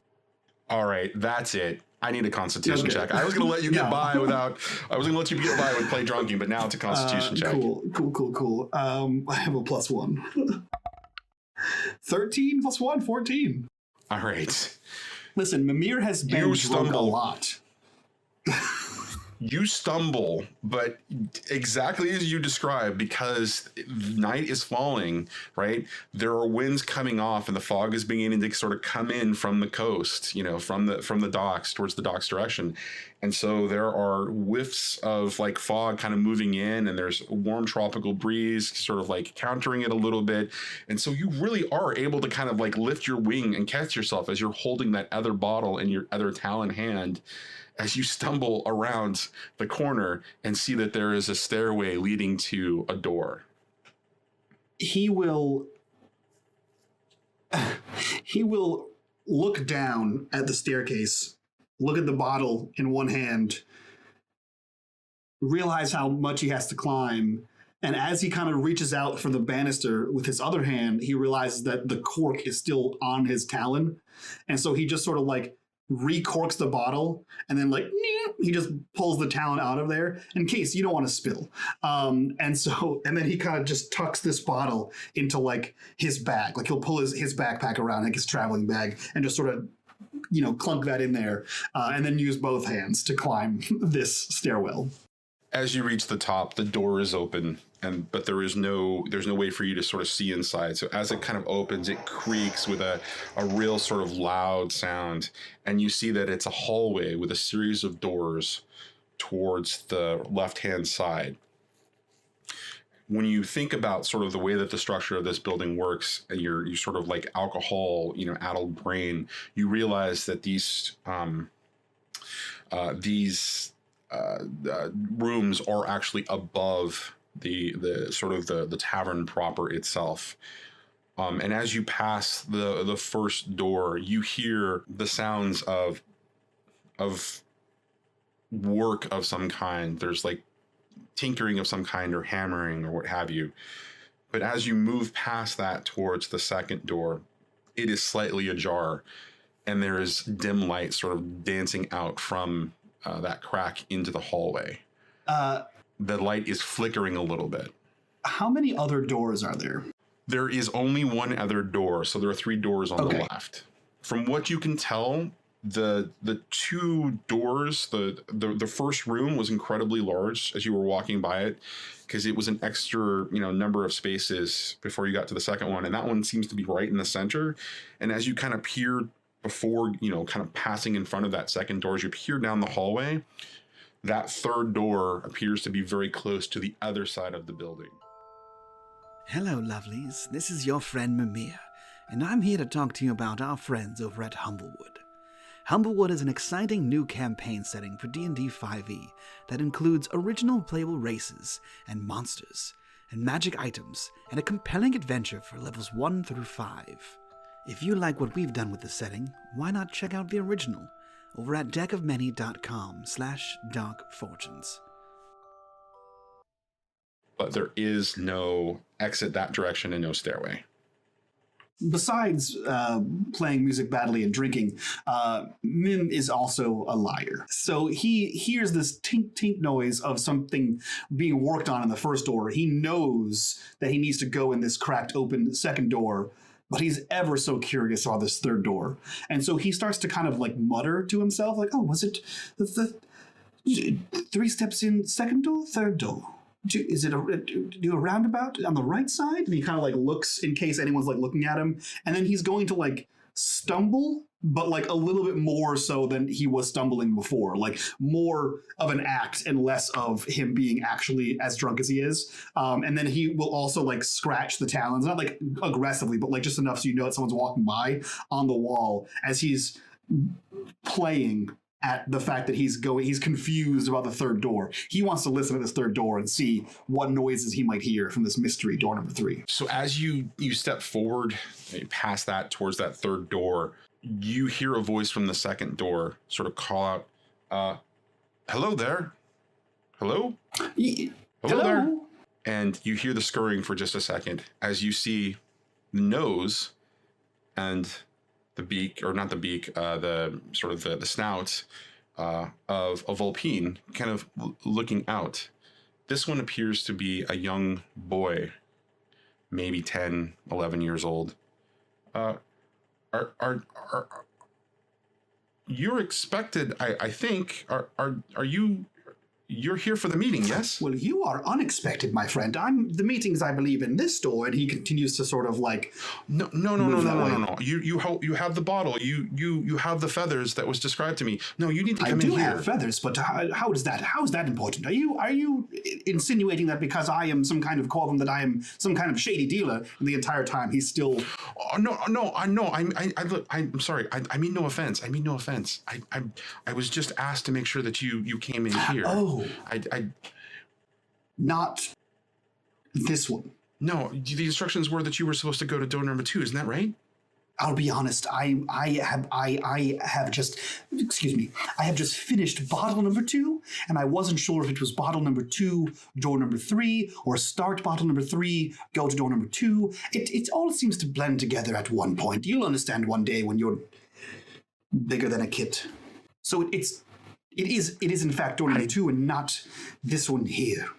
Speaker 3: All right, that's it. I need a constitution check. I was going to let you get by without, I was going to let you get by with play drunking, but now it's a constitution check.
Speaker 4: Cool. I have a +1. 13 + 1, 14.
Speaker 3: All right.
Speaker 4: Listen, Mimir has been drunk a lot.
Speaker 3: You stumble, but exactly as you described, because night is falling, right? There are winds coming off, and the fog is beginning to sort of come in from the coast, you know, from the docks towards the docks direction. And so there are whiffs of, like, fog kind of moving in, and there's a warm tropical breeze sort of, like, countering it a little bit. And so you really are able to kind of, like, lift your wing and catch yourself as you're holding that other bottle in your other talon hand, as you stumble around the corner and see that there is a stairway leading to a door.
Speaker 4: He will look down at the staircase, look at the bottle in one hand, realize how much he has to climb, and as he kind of reaches out for the banister with his other hand, he realizes that the cork is still on his talon, and so he just sort of, like, recorks the bottle, and then, like, he just pulls the talon out of there in case you don't want to spill. And then he kind of just tucks this bottle into, like, his bag. Like, he'll pull his backpack around, like his traveling bag, and just sort of, you know, clunk that in there, and then use both hands to climb this stairwell.
Speaker 3: As you reach the top, the door is open, but there's no way for you to sort of see inside. So as it kind of opens, it creaks with a real sort of loud sound, and you see that it's a hallway with a series of doors towards the left-hand side. When you think about sort of the way that the structure of this building works, and you sort of, like, alcohol, you know, addled brain, you realize that these rooms are actually above the sort of the tavern proper itself. And as you pass the first door, you hear the sounds of work of some kind. There's, like, tinkering of some kind, or hammering, or what have you. But as you move past that towards the second door, it is slightly ajar, and there is dim light sort of dancing out from that crack into the hallway. The light is flickering a little bit.
Speaker 4: How many other doors are there?
Speaker 3: There is only one other door, so there are 3 doors on the left. From what you can tell, the 2 doors, the first room was incredibly large as you were walking by it, because it was an extra, you know, number of spaces before you got to the second one, and that one seems to be right in the center. And as you kind of peer before, you know, kind of passing in front of that second door, as you peer down the hallway, that third door appears to be very close to the other side of the building.
Speaker 1: Hello, lovelies. This is your friend Mimir, and I'm here to talk to you about our friends over at Humblewood. Humblewood is an exciting new campaign setting for D&D 5e that includes original playable races and monsters and magic items and a compelling adventure for levels 1 through 5. If you like what we've done with the setting, why not check out the original?
Speaker 2: over at deckofmany.com/darkfortunes.
Speaker 3: But there is no exit that direction and no stairway.
Speaker 4: Besides playing music badly and drinking, Mim is also a liar. So he hears this tink tink noise of something being worked on in the first door. He knows that he needs to go in this cracked open second door, but he's ever so curious about this third door. And so he starts to kind of like mutter to himself, like, oh, was it the 3 steps in, second door, third door? Is it do a roundabout on the right side? And he kind of like looks in case anyone's like looking at him. And then he's going to like stumble, but like a little bit more so than he was stumbling before. Like more of an act and less of him being actually as drunk as he is. And then he will also like scratch the talons, not like aggressively, but like just enough so you know that someone's walking by on the wall as he's playing at the fact that he's confused about the third door. He wants to listen to this third door and see what noises he might hear from this mystery door number 3.
Speaker 3: So as you step forward past that towards that third door, you hear a voice from the second door sort of call out, hello there. Hello? Hello there. And you hear the scurrying for just a second as you see the nose and the beak, or not the beak, the sort of the snout of a Vulpine kind of looking out. This one appears to be a young boy, maybe 10, 11 years old. Are you're expected, I think, are you're here for the meeting, yes?
Speaker 4: Well, you are unexpected, my friend. The meetings, I believe, in this door, and he continues to sort of like
Speaker 3: No. You have the bottle. You have the feathers that was described to me. No, you need to come in here.
Speaker 4: I do have feathers, but how is that? How is that important? Are you insinuating that because I am some kind of Corvum that I am some kind of shady dealer, and the entire time he's still?
Speaker 3: Oh, no. I'm sorry. I mean no offense. I was just asked to make sure that you came in here.
Speaker 4: Oh.
Speaker 3: I
Speaker 4: not this one.
Speaker 3: No, the instructions were that you were supposed to go to door number 2. Isn't that right?
Speaker 4: I'll be honest. I have just finished bottle number 2, and I wasn't sure if it was bottle number 2, door number 3, or start bottle number 3, go to door number 2. It all seems to blend together at one point. You'll understand one day when you're bigger than a kit. So it is in fact door number 2 and not this one here.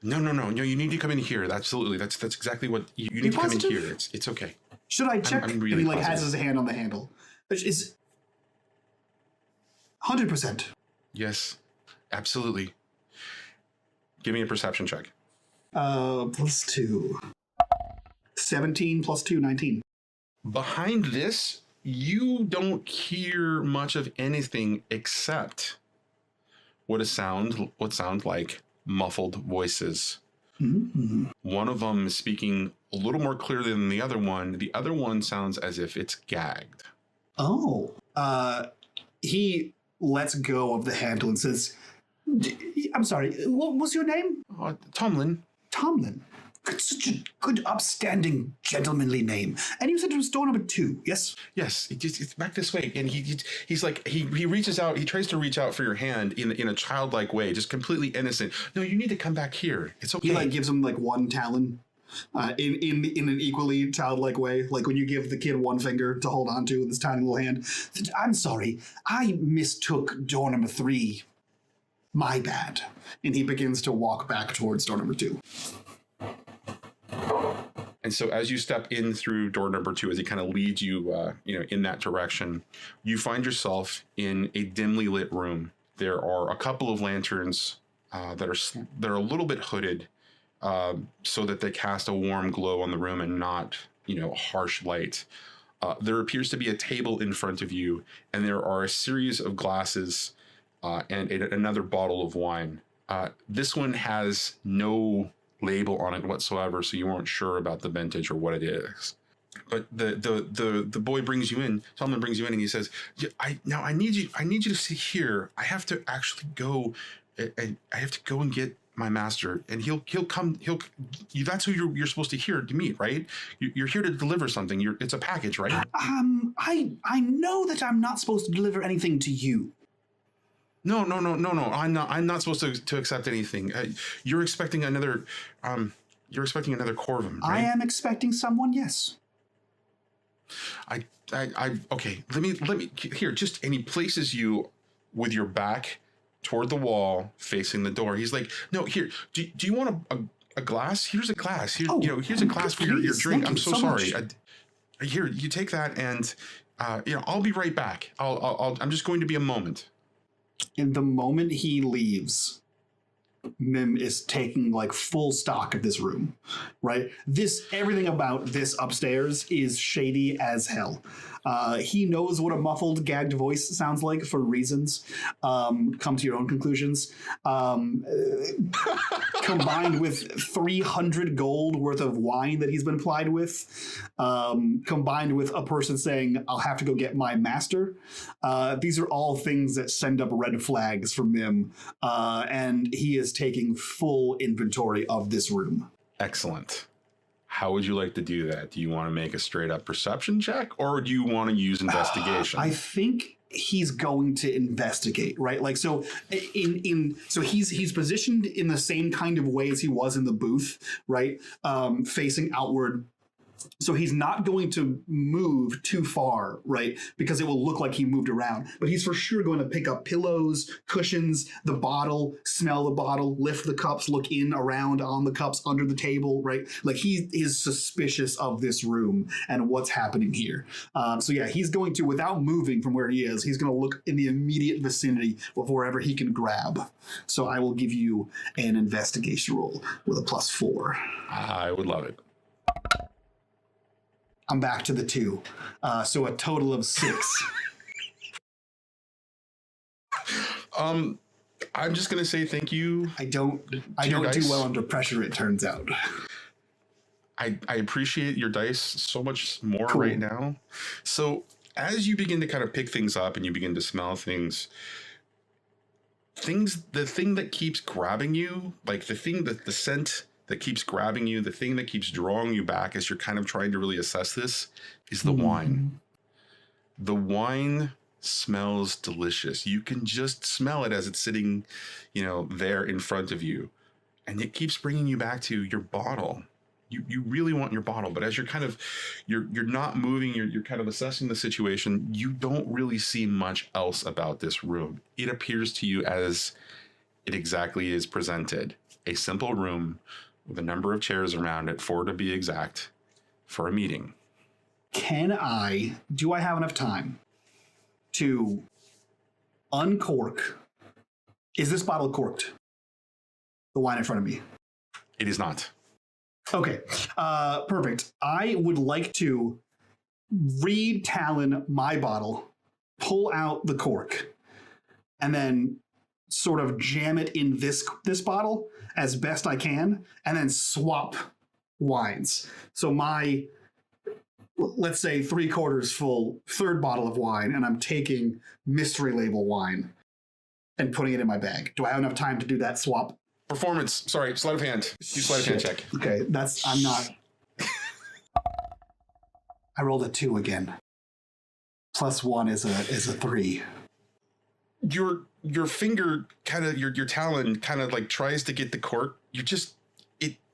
Speaker 3: No. You need to come in here. Absolutely. That's exactly what you need to come in here. It's okay.
Speaker 4: Should I check?
Speaker 3: I'm really
Speaker 4: and he like
Speaker 3: positive.
Speaker 4: has his hand on the handle. Is 100%.
Speaker 3: Yes, absolutely. Give me a perception check.
Speaker 4: Plus 2. 17 plus 2, 19.
Speaker 3: Behind this, you don't hear much of anything except what sound like muffled voices.
Speaker 4: Mm-hmm.
Speaker 3: One of them is speaking a little more clearly than the other one. The other one sounds as if it's gagged.
Speaker 4: Oh. He lets go of the handle and says, I'm sorry, what was your name?
Speaker 3: Tomlin.
Speaker 4: Tomlin. Such a good, upstanding, gentlemanly name. And you said it was door number 2, yes?
Speaker 3: Yes, it's back this way. And he's like, he reaches out, he tries to reach out for your hand in a childlike way, just completely innocent. No, you need to come back here. It's okay.
Speaker 4: He like gives him like one talon in an equally childlike way. Like when you give the kid one finger to hold on to with his tiny little hand. I'm sorry, I mistook door number 3. My bad. And he begins to walk back towards door number 2.
Speaker 3: And so as you step in through door number 2, as he kind of leads you, in that direction, you find yourself in a dimly lit room. There are a couple of lanterns that are a little bit hooded, so that they cast a warm glow on the room and not, harsh light. There appears to be a table in front of you, and there are a series of glasses and another bottle of wine. This one has no label on it whatsoever, so you weren't sure about the vintage or what it is. But the boy brings you in. Tomlin brings you in, and he says, I need you to see here. I have to actually go. I have to go and get my master, and he'll come. That's who you're supposed to hear to meet, right? You're here to deliver something. It's a package, right?
Speaker 4: I know that I'm not supposed to deliver anything to you.
Speaker 3: No. I'm not supposed to accept anything. You're expecting another. You're expecting another Corvum, right?
Speaker 4: I am expecting someone. Yes.
Speaker 3: Okay. Let me here. And he places you with your back toward the wall, facing the door. He's like, no, here. Do you want a glass? Here's a glass. Here's a glass for your drink. I'm so sorry. Here, you take that, and I'll be right back. I'm just going to be a moment.
Speaker 4: In the moment he leaves, Mim is taking like full stock of this room, right? Everything about this upstairs is shady as hell. He knows what a muffled, gagged voice sounds like for reasons. Come to your own conclusions. Combined with 300 gold worth of wine that he's been plied with, combined with a person saying, I'll have to go get my master. These are all things that send up red flags for Mim, and he is taking full inventory of this room.
Speaker 3: Excellent. How would you like to do that? Do you want to make a straight up perception check, or do you want to use investigation?
Speaker 4: I think he's going to investigate, right? Like, so so he's positioned in the same kind of way as he was in the booth, right? Facing outward. So he's not going to move too far, right? Because it will look like he moved around. But he's for sure going to pick up pillows, cushions, the bottle, smell the bottle, lift the cups, look in, around, on the cups, under the table, right? Like he is suspicious of this room and what's happening here. So yeah, he's going to, without moving from where he is, he's going to look in the immediate vicinity of wherever he can grab. So I will give you an investigation roll with a +4.
Speaker 3: I would love it.
Speaker 4: I'm back to the 2. So a total of 6.
Speaker 3: I'm just gonna say thank you.
Speaker 4: I don't do well under pressure, it turns out.
Speaker 3: I appreciate your dice so much more right now. So as you begin to kind of pick things up and you begin to smell things, the thing that keeps grabbing you, like the scent that keeps grabbing you, the thing that keeps drawing you back as you're kind of trying to really assess this, is the wine. The wine smells delicious. You can just smell it as it's sitting, there in front of you. And it keeps bringing you back to your bottle. You really want your bottle, but as you're kind of, you're not moving, you're kind of assessing the situation, you don't really see much else about this room. It appears to you as it exactly is presented. A simple room with a number of chairs around it, 4 to be exact, for a meeting.
Speaker 4: Do I have enough time to uncork? Is this bottle corked? The wine in front of me.
Speaker 3: It is not.
Speaker 4: Okay, perfect. I would like to re-talon my bottle, pull out the cork, and then sort of jam it in this bottle as best I can, and then swap wines. So my, let's say 3/4 full, 3rd bottle of wine, and I'm taking mystery label wine and putting it in my bag. Do I have enough time to do that swap?
Speaker 3: Performance. Sorry, sleight of hand. Do sleight of hand check.
Speaker 4: Okay, I'm not. I rolled a 2 again. +1 is a 3.
Speaker 3: Your finger kind of, your talon kind of like tries to get the cork.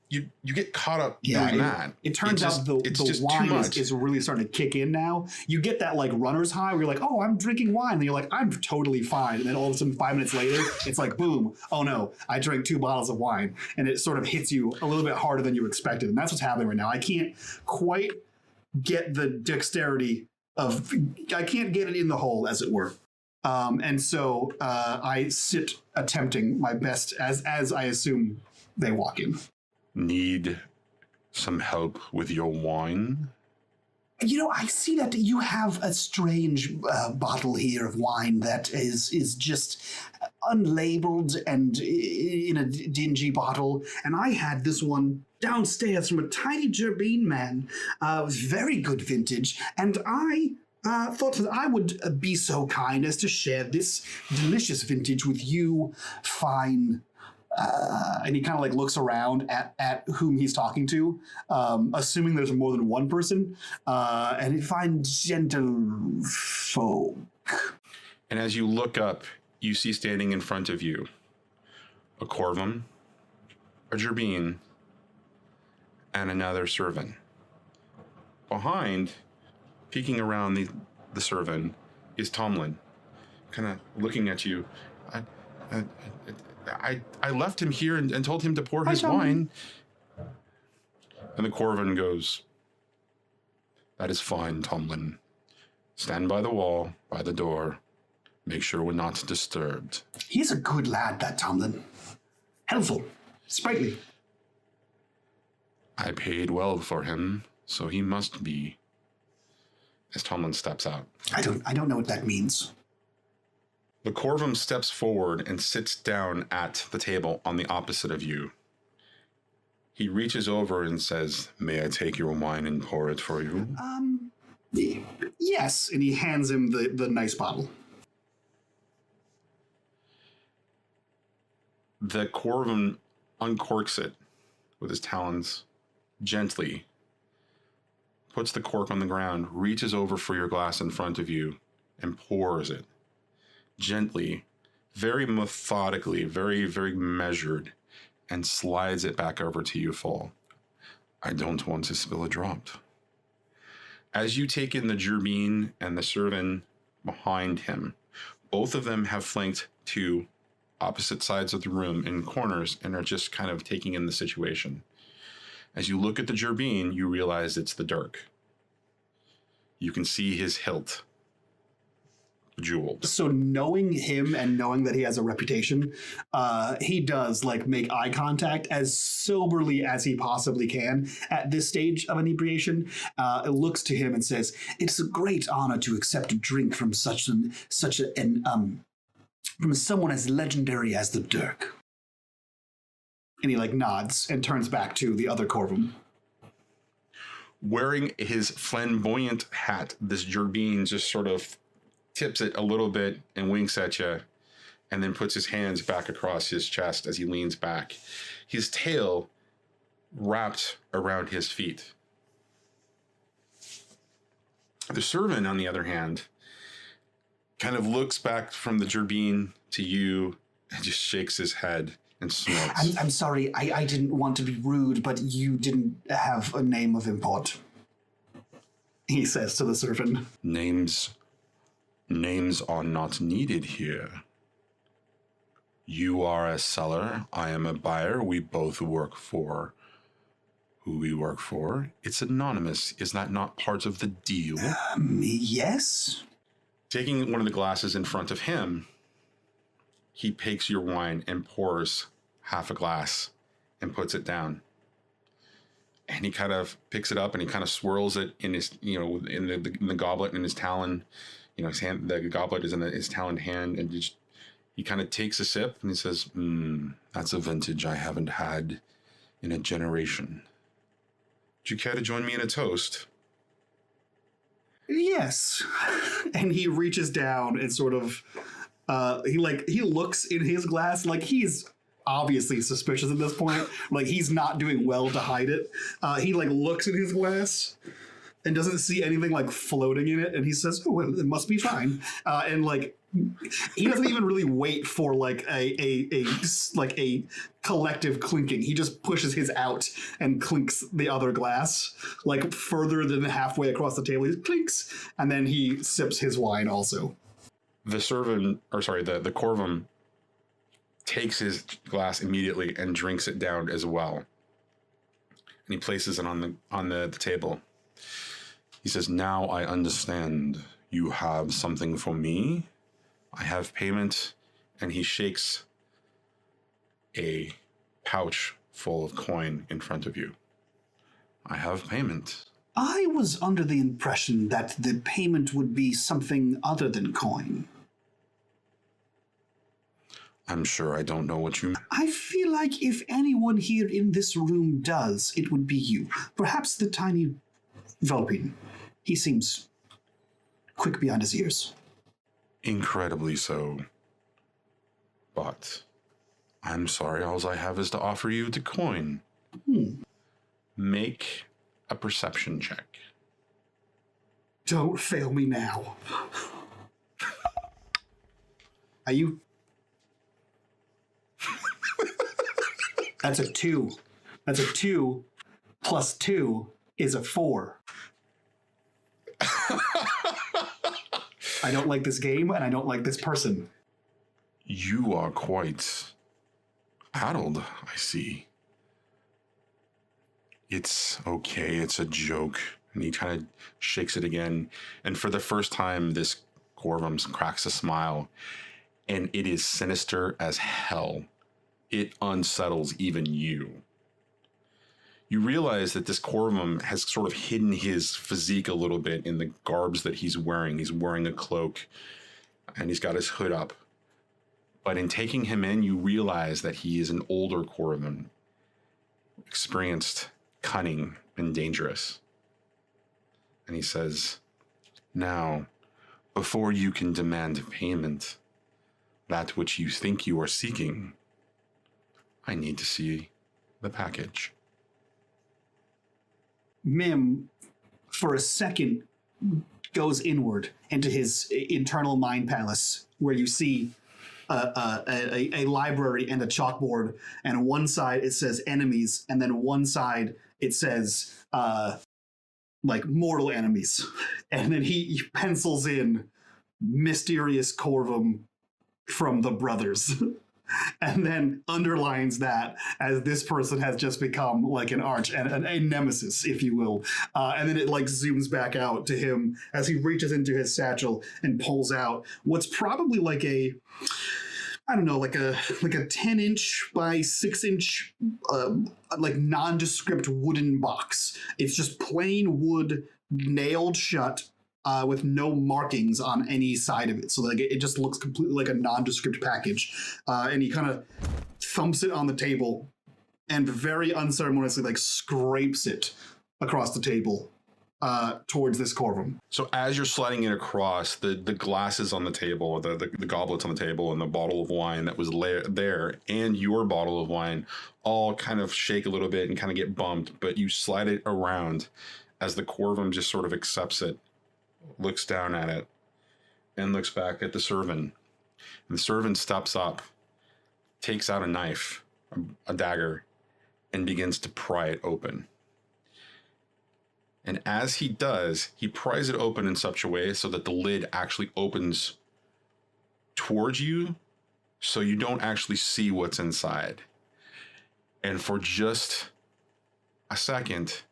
Speaker 3: You get caught up doing that.
Speaker 4: It turns out the wine is really starting to kick in now. You get that like runner's high where you're like, oh, I'm drinking wine. And you're like, I'm totally fine. And then all of a sudden 5 minutes later, it's like, boom, oh no, I drank 2 bottles of wine. And it sort of hits you a little bit harder than you expected. And that's what's happening right now. I can't quite get the dexterity I can't get it in the hole, as it were. And so I sit attempting my best as I assume they walk in.
Speaker 3: Need some help with your wine?
Speaker 4: I see that you have a strange bottle here of wine that is just unlabeled and in a dingy bottle. And I had this one downstairs from a tiny Gerbine man, very good vintage. And I thought that I would be so kind as to share this delicious vintage with you fine and he kind of like looks around at whom he's talking to, assuming there's more than one person, and he finds gentle folk.
Speaker 3: And as you look up, you see standing in front of you a Corvum, a Gerbine, and another servant. Behind, peeking around the servant, is Tomlin, kind of looking at you. I left him here and told him to pour his wine. And the Corvin goes, "That is fine, Tomlin. Stand by the wall, by the door. Make sure we're not disturbed."
Speaker 4: He's a good lad, that Tomlin. Helpful, sprightly.
Speaker 3: I paid well for him, so he must be. As Tomlin steps out.
Speaker 4: I don't know what that means.
Speaker 3: The Corvum steps forward and sits down at the table on the opposite of you. He reaches over and says, "May I take your wine and pour it for you?"
Speaker 4: Yes, and he hands him the nice bottle.
Speaker 3: The Corvum uncorks it with his talons gently, puts the cork on the ground, reaches over for your glass in front of you, and pours it gently, very methodically, very, very measured, and slides it back over to you full. "I don't want to spill a drop." As you take in the Gerbine and the servant behind him, both of them have flanked to opposite sides of the room in corners and are just kind of taking in the situation. As you look at the Gerbine, you realize it's the dirk. You can see his hilt jeweled.
Speaker 4: So knowing him and knowing that he has a reputation, he does like make eye contact as soberly as he possibly can at this stage of inebriation. It looks to him and says, "It's a great honor to accept a drink from from someone as legendary as the Dirk." And he like nods and turns back to the other Corvum.
Speaker 3: Wearing his flamboyant hat, this Gerbine just sort of tips it a little bit and winks at you, and then puts his hands back across his chest as he leans back, his tail wrapped around his feet. The servant, on the other hand, kind of looks back from the Gerbine to you and just shakes his head and snorts.
Speaker 4: I'm sorry, I didn't want to be rude, but you didn't have a name of import," he says to the servant.
Speaker 3: Names are not needed here. You are a seller, I am a buyer. We both work for who we work for. It's anonymous. Is that not part of the deal?
Speaker 4: Yes.
Speaker 3: Taking one of the glasses in front of him, he takes your wine and pours half a glass and puts it down. And he kind of picks it up and he kind of swirls it in his, in the goblet in his talon. His hand, the goblet is in his taloned hand, and he kind of takes a sip and he says, "That's a vintage I haven't had in a generation. Would you care to join me in a toast?"
Speaker 4: Yes. And he reaches down and sort of, he looks in his glass like he's obviously suspicious at this point. Like he's not doing well to hide it. He like looks in his glass and doesn't see anything like floating in it, and he says, "Oh, well, it must be fine." And like he doesn't even really wait for like a collective clinking. He just pushes his out and clinks the other glass like further than halfway across the table. He clinks, and then he sips his wine also.
Speaker 3: The servant, the Corvum takes his glass immediately and drinks it down as well. And he places it on the table. He says, "Now I understand. You have something for me. I have payment." And he shakes a pouch full of coin in front of you. "I have payment."
Speaker 4: I was under the impression that the payment would be something other than coin.
Speaker 3: I'm sure I don't know what you mean.
Speaker 4: I feel like if anyone here in this room does, it would be you. Perhaps the tiny Vulpine. He seems quick behind his ears.
Speaker 3: Incredibly so. But I'm sorry, all I have is to offer you the coin. Make a perception check.
Speaker 4: Don't fail me now. Are you... That's a 2. That's a 2 plus 2 is a 4. I don't like this game, and I don't like this person.
Speaker 3: You are quite addled, I see. It's okay, it's a joke. And he kind of shakes it again. And for the first time, this Corvum cracks a smile. And it is sinister as hell. It unsettles even you. You realize that this Corvum has sort of hidden his physique a little bit in the garbs that he's wearing. He's wearing a cloak, and he's got his hood up. But in taking him in, you realize that he is an older Corvum, experienced, cunning, and dangerous. And he says, now, before you can demand payment, that which you think you are seeking, I need to see the package.
Speaker 4: Mim, for a second, goes inward into his internal mind palace, where you see a library and a chalkboard, and one side it says enemies, and then one side it says like mortal enemies, and then he pencils in mysterious Corvum from the brothers. And then underlines that as this person has just become like an arch and a nemesis, if you will. And then it like zooms back out to him as he reaches into his satchel and pulls out what's probably like a, I don't know, like a 10-inch by 6-inch like nondescript wooden box. It's just plain wood, nailed shut, with no markings on any side of it. So like it just looks completely like a nondescript package. And he kind of thumps it on the table and very unceremoniously like scrapes it across the table towards this Corvum.
Speaker 3: So as you're sliding it across, the glasses on the table, the goblets on the table, and the bottle of wine that was there, and your bottle of wine, all kind of shake a little bit and kind of get bumped, but you slide it around as the Corvum just sort of accepts it, looks down at it, and looks back at the servant. And the servant steps up, takes out a knife, a dagger, and begins to pry it open. And as he does, he pries it open in such a way so that the lid actually opens towards you, so you don't actually see what's inside. And for just a second,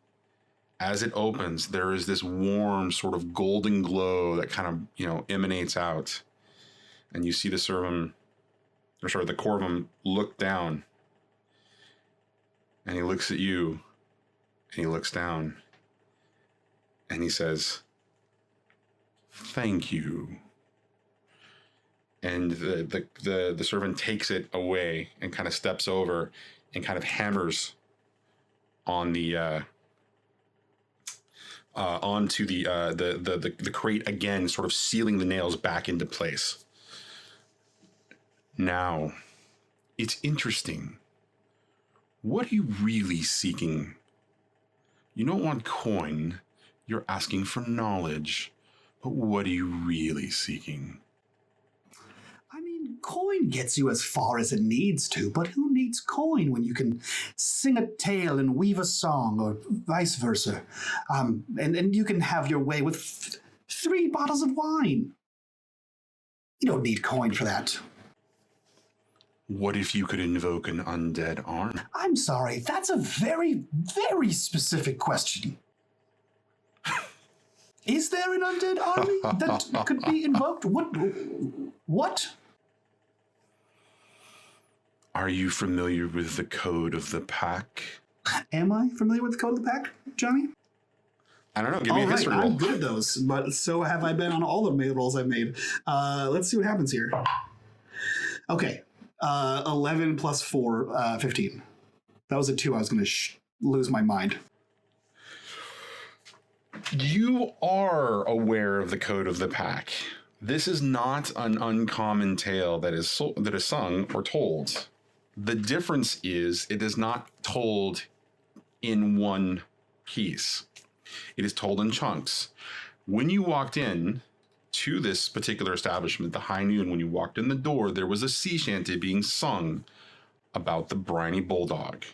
Speaker 3: as it opens, there is this warm sort of golden glow that kind of, emanates out. And you see the the Corvum look down. And he looks at you, and he looks down, and he says, "Thank you." And the servant takes it away and kind of steps over and kind of hammers on the onto the crate again, sort of sealing the nails back into place. Now, it's interesting. What are you really seeking? You don't want coin. You're asking for knowledge. But what are you really seeking?
Speaker 4: I mean, coin gets you as far as it needs to, but who needs coin when you can sing a tale and weave a song, or vice versa? And you can have your way with 3 bottles of wine. You don't need coin for that.
Speaker 3: What if you could invoke an undead arm?
Speaker 4: I'm sorry, that's a very, very specific question. Is there an undead army that could be invoked? What?
Speaker 3: Are you familiar with the code of the pack?
Speaker 4: Am I familiar with the code of the pack, Johnny?
Speaker 3: I don't know. Give me a history roll.
Speaker 4: I'm good at those, but so have I been on all the rolls I've made. Let's see what happens here. Okay. 11 plus 4, 15. That was a 2. I was going to lose my mind.
Speaker 3: You are aware of the code of the pack. This is not an uncommon tale that is sung or told. The difference is it is not told in one piece. It is told in chunks. When you walked in to this particular establishment, the High Noon, when you walked in the door, there was a sea shanty being sung about the briny bulldog.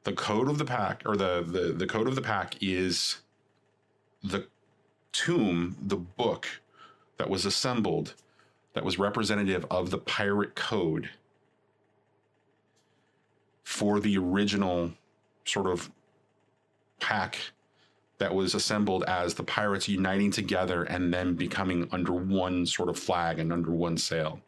Speaker 3: The code of the pack, or the code of the pack, is the tomb, the book that was assembled, that was representative of the pirate code for the original sort of pack that was assembled as the pirates uniting together and then becoming under one sort of flag and under one sail.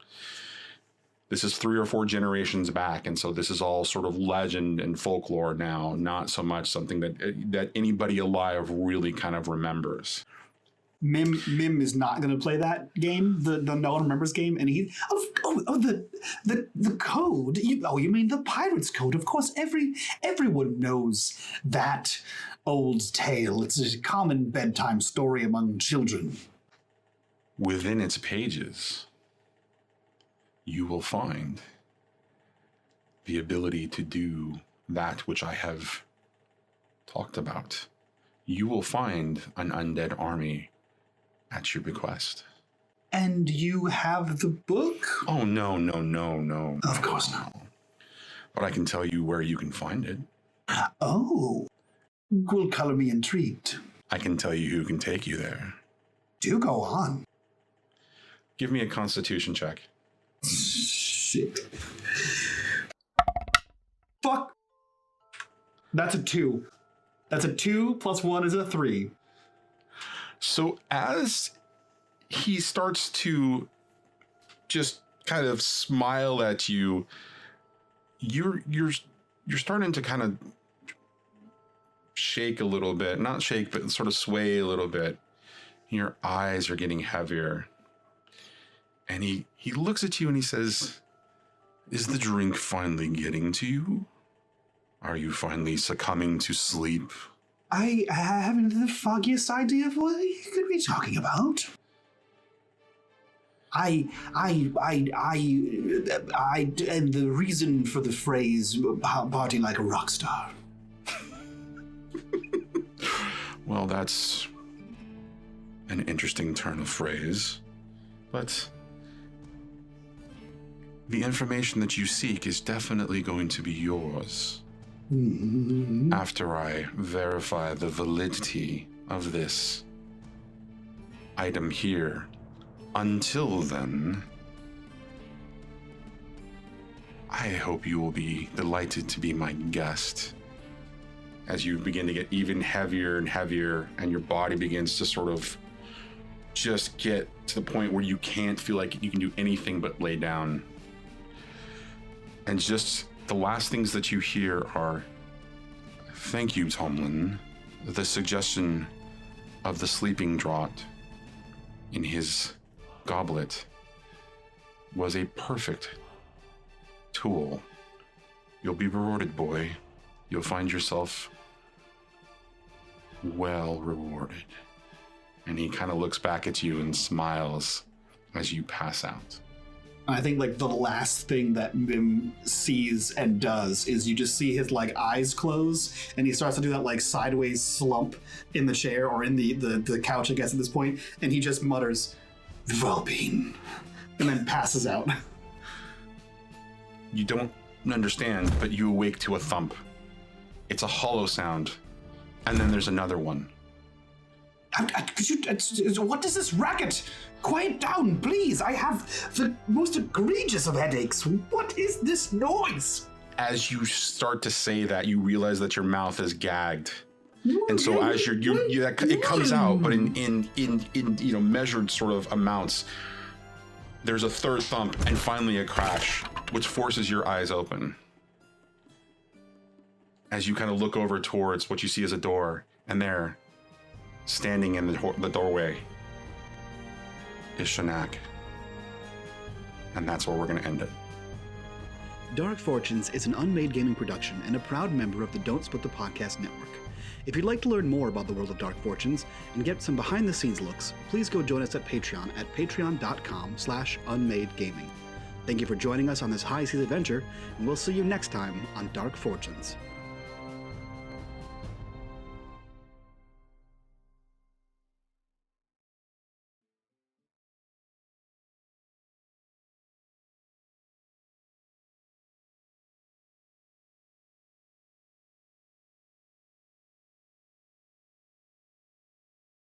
Speaker 3: This is 3 or 4 generations back, and so this is all sort of legend and folklore now, not so much something that anybody alive really kind of remembers.
Speaker 4: Mim is not going to play that game, the no one remembers game, and he the code. You mean the pirate's code? Of course, everyone knows that old tale. It's a common bedtime story among children.
Speaker 3: Within its pages, you will find the ability to do that which I have talked about. You will find an undead army at your bequest.
Speaker 4: And you have the book?
Speaker 3: Oh, no.
Speaker 4: Of course not.
Speaker 3: But I can tell you where you can find it.
Speaker 4: Oh, will color me intrigued.
Speaker 3: I can tell you who can take you there.
Speaker 4: Do go on.
Speaker 3: Give me a constitution check.
Speaker 4: Shit. Fuck. That's a 2. That's a 2 plus 1 is a 3.
Speaker 3: So as he starts to just kind of smile at you, you're starting to kind of shake a little bit. Not shake, but sort of sway a little bit. Your eyes are getting heavier. And he looks at you and he says, "Is the drink finally getting to you? Are you finally succumbing to sleep?"
Speaker 4: I haven't the foggiest idea of what you could be talking about. And the reason for the phrase "party like a rock star."
Speaker 3: Well, that's an interesting turn of phrase, but the information that you seek is definitely going to be yours.
Speaker 4: Mm-hmm.
Speaker 3: After I verify the validity of this item here. Until then, I hope you will be delighted to be my guest. As you begin to get even heavier and heavier, and your body begins to sort of just get to the point where you can't feel like you can do anything but lay down. And just the last things that you hear are, "Thank you, Tomlin." The suggestion of the sleeping draught in his goblet was a perfect tool. You'll be rewarded, boy. You'll find yourself well rewarded. And he kind of looks back at you and smiles as you pass out.
Speaker 4: I think like the last thing that Mim sees and does is you just see his like eyes close, and he starts to do that like sideways slump in the chair or in the couch, I guess at this point, and he just mutters, "Well-being," and then passes out.
Speaker 3: You don't understand, but you awake to a thump. It's a hollow sound, and then there's another one.
Speaker 4: What is this racket? Quiet down, please. I have the most egregious of headaches. What is this noise?
Speaker 3: As you start to say that, you realize that your mouth is gagged, and so as it comes out, but in measured sort of amounts. There's a third thump, and finally a crash, which forces your eyes open. As you kind of look over towards what you see as a door, and there, standing in the doorway, is Sionnach. And that's where we're going to end it.
Speaker 2: Dark Fortunes is an unMadeGaming production and a proud member of the Don't Split the Podcast network. If you'd like to learn more about the world of Dark Fortunes and get some behind-the-scenes looks, please go join us at Patreon at patreon.com/unMadeGaming. Thank you for joining us on this high seas adventure, and we'll see you next time on Dark Fortunes.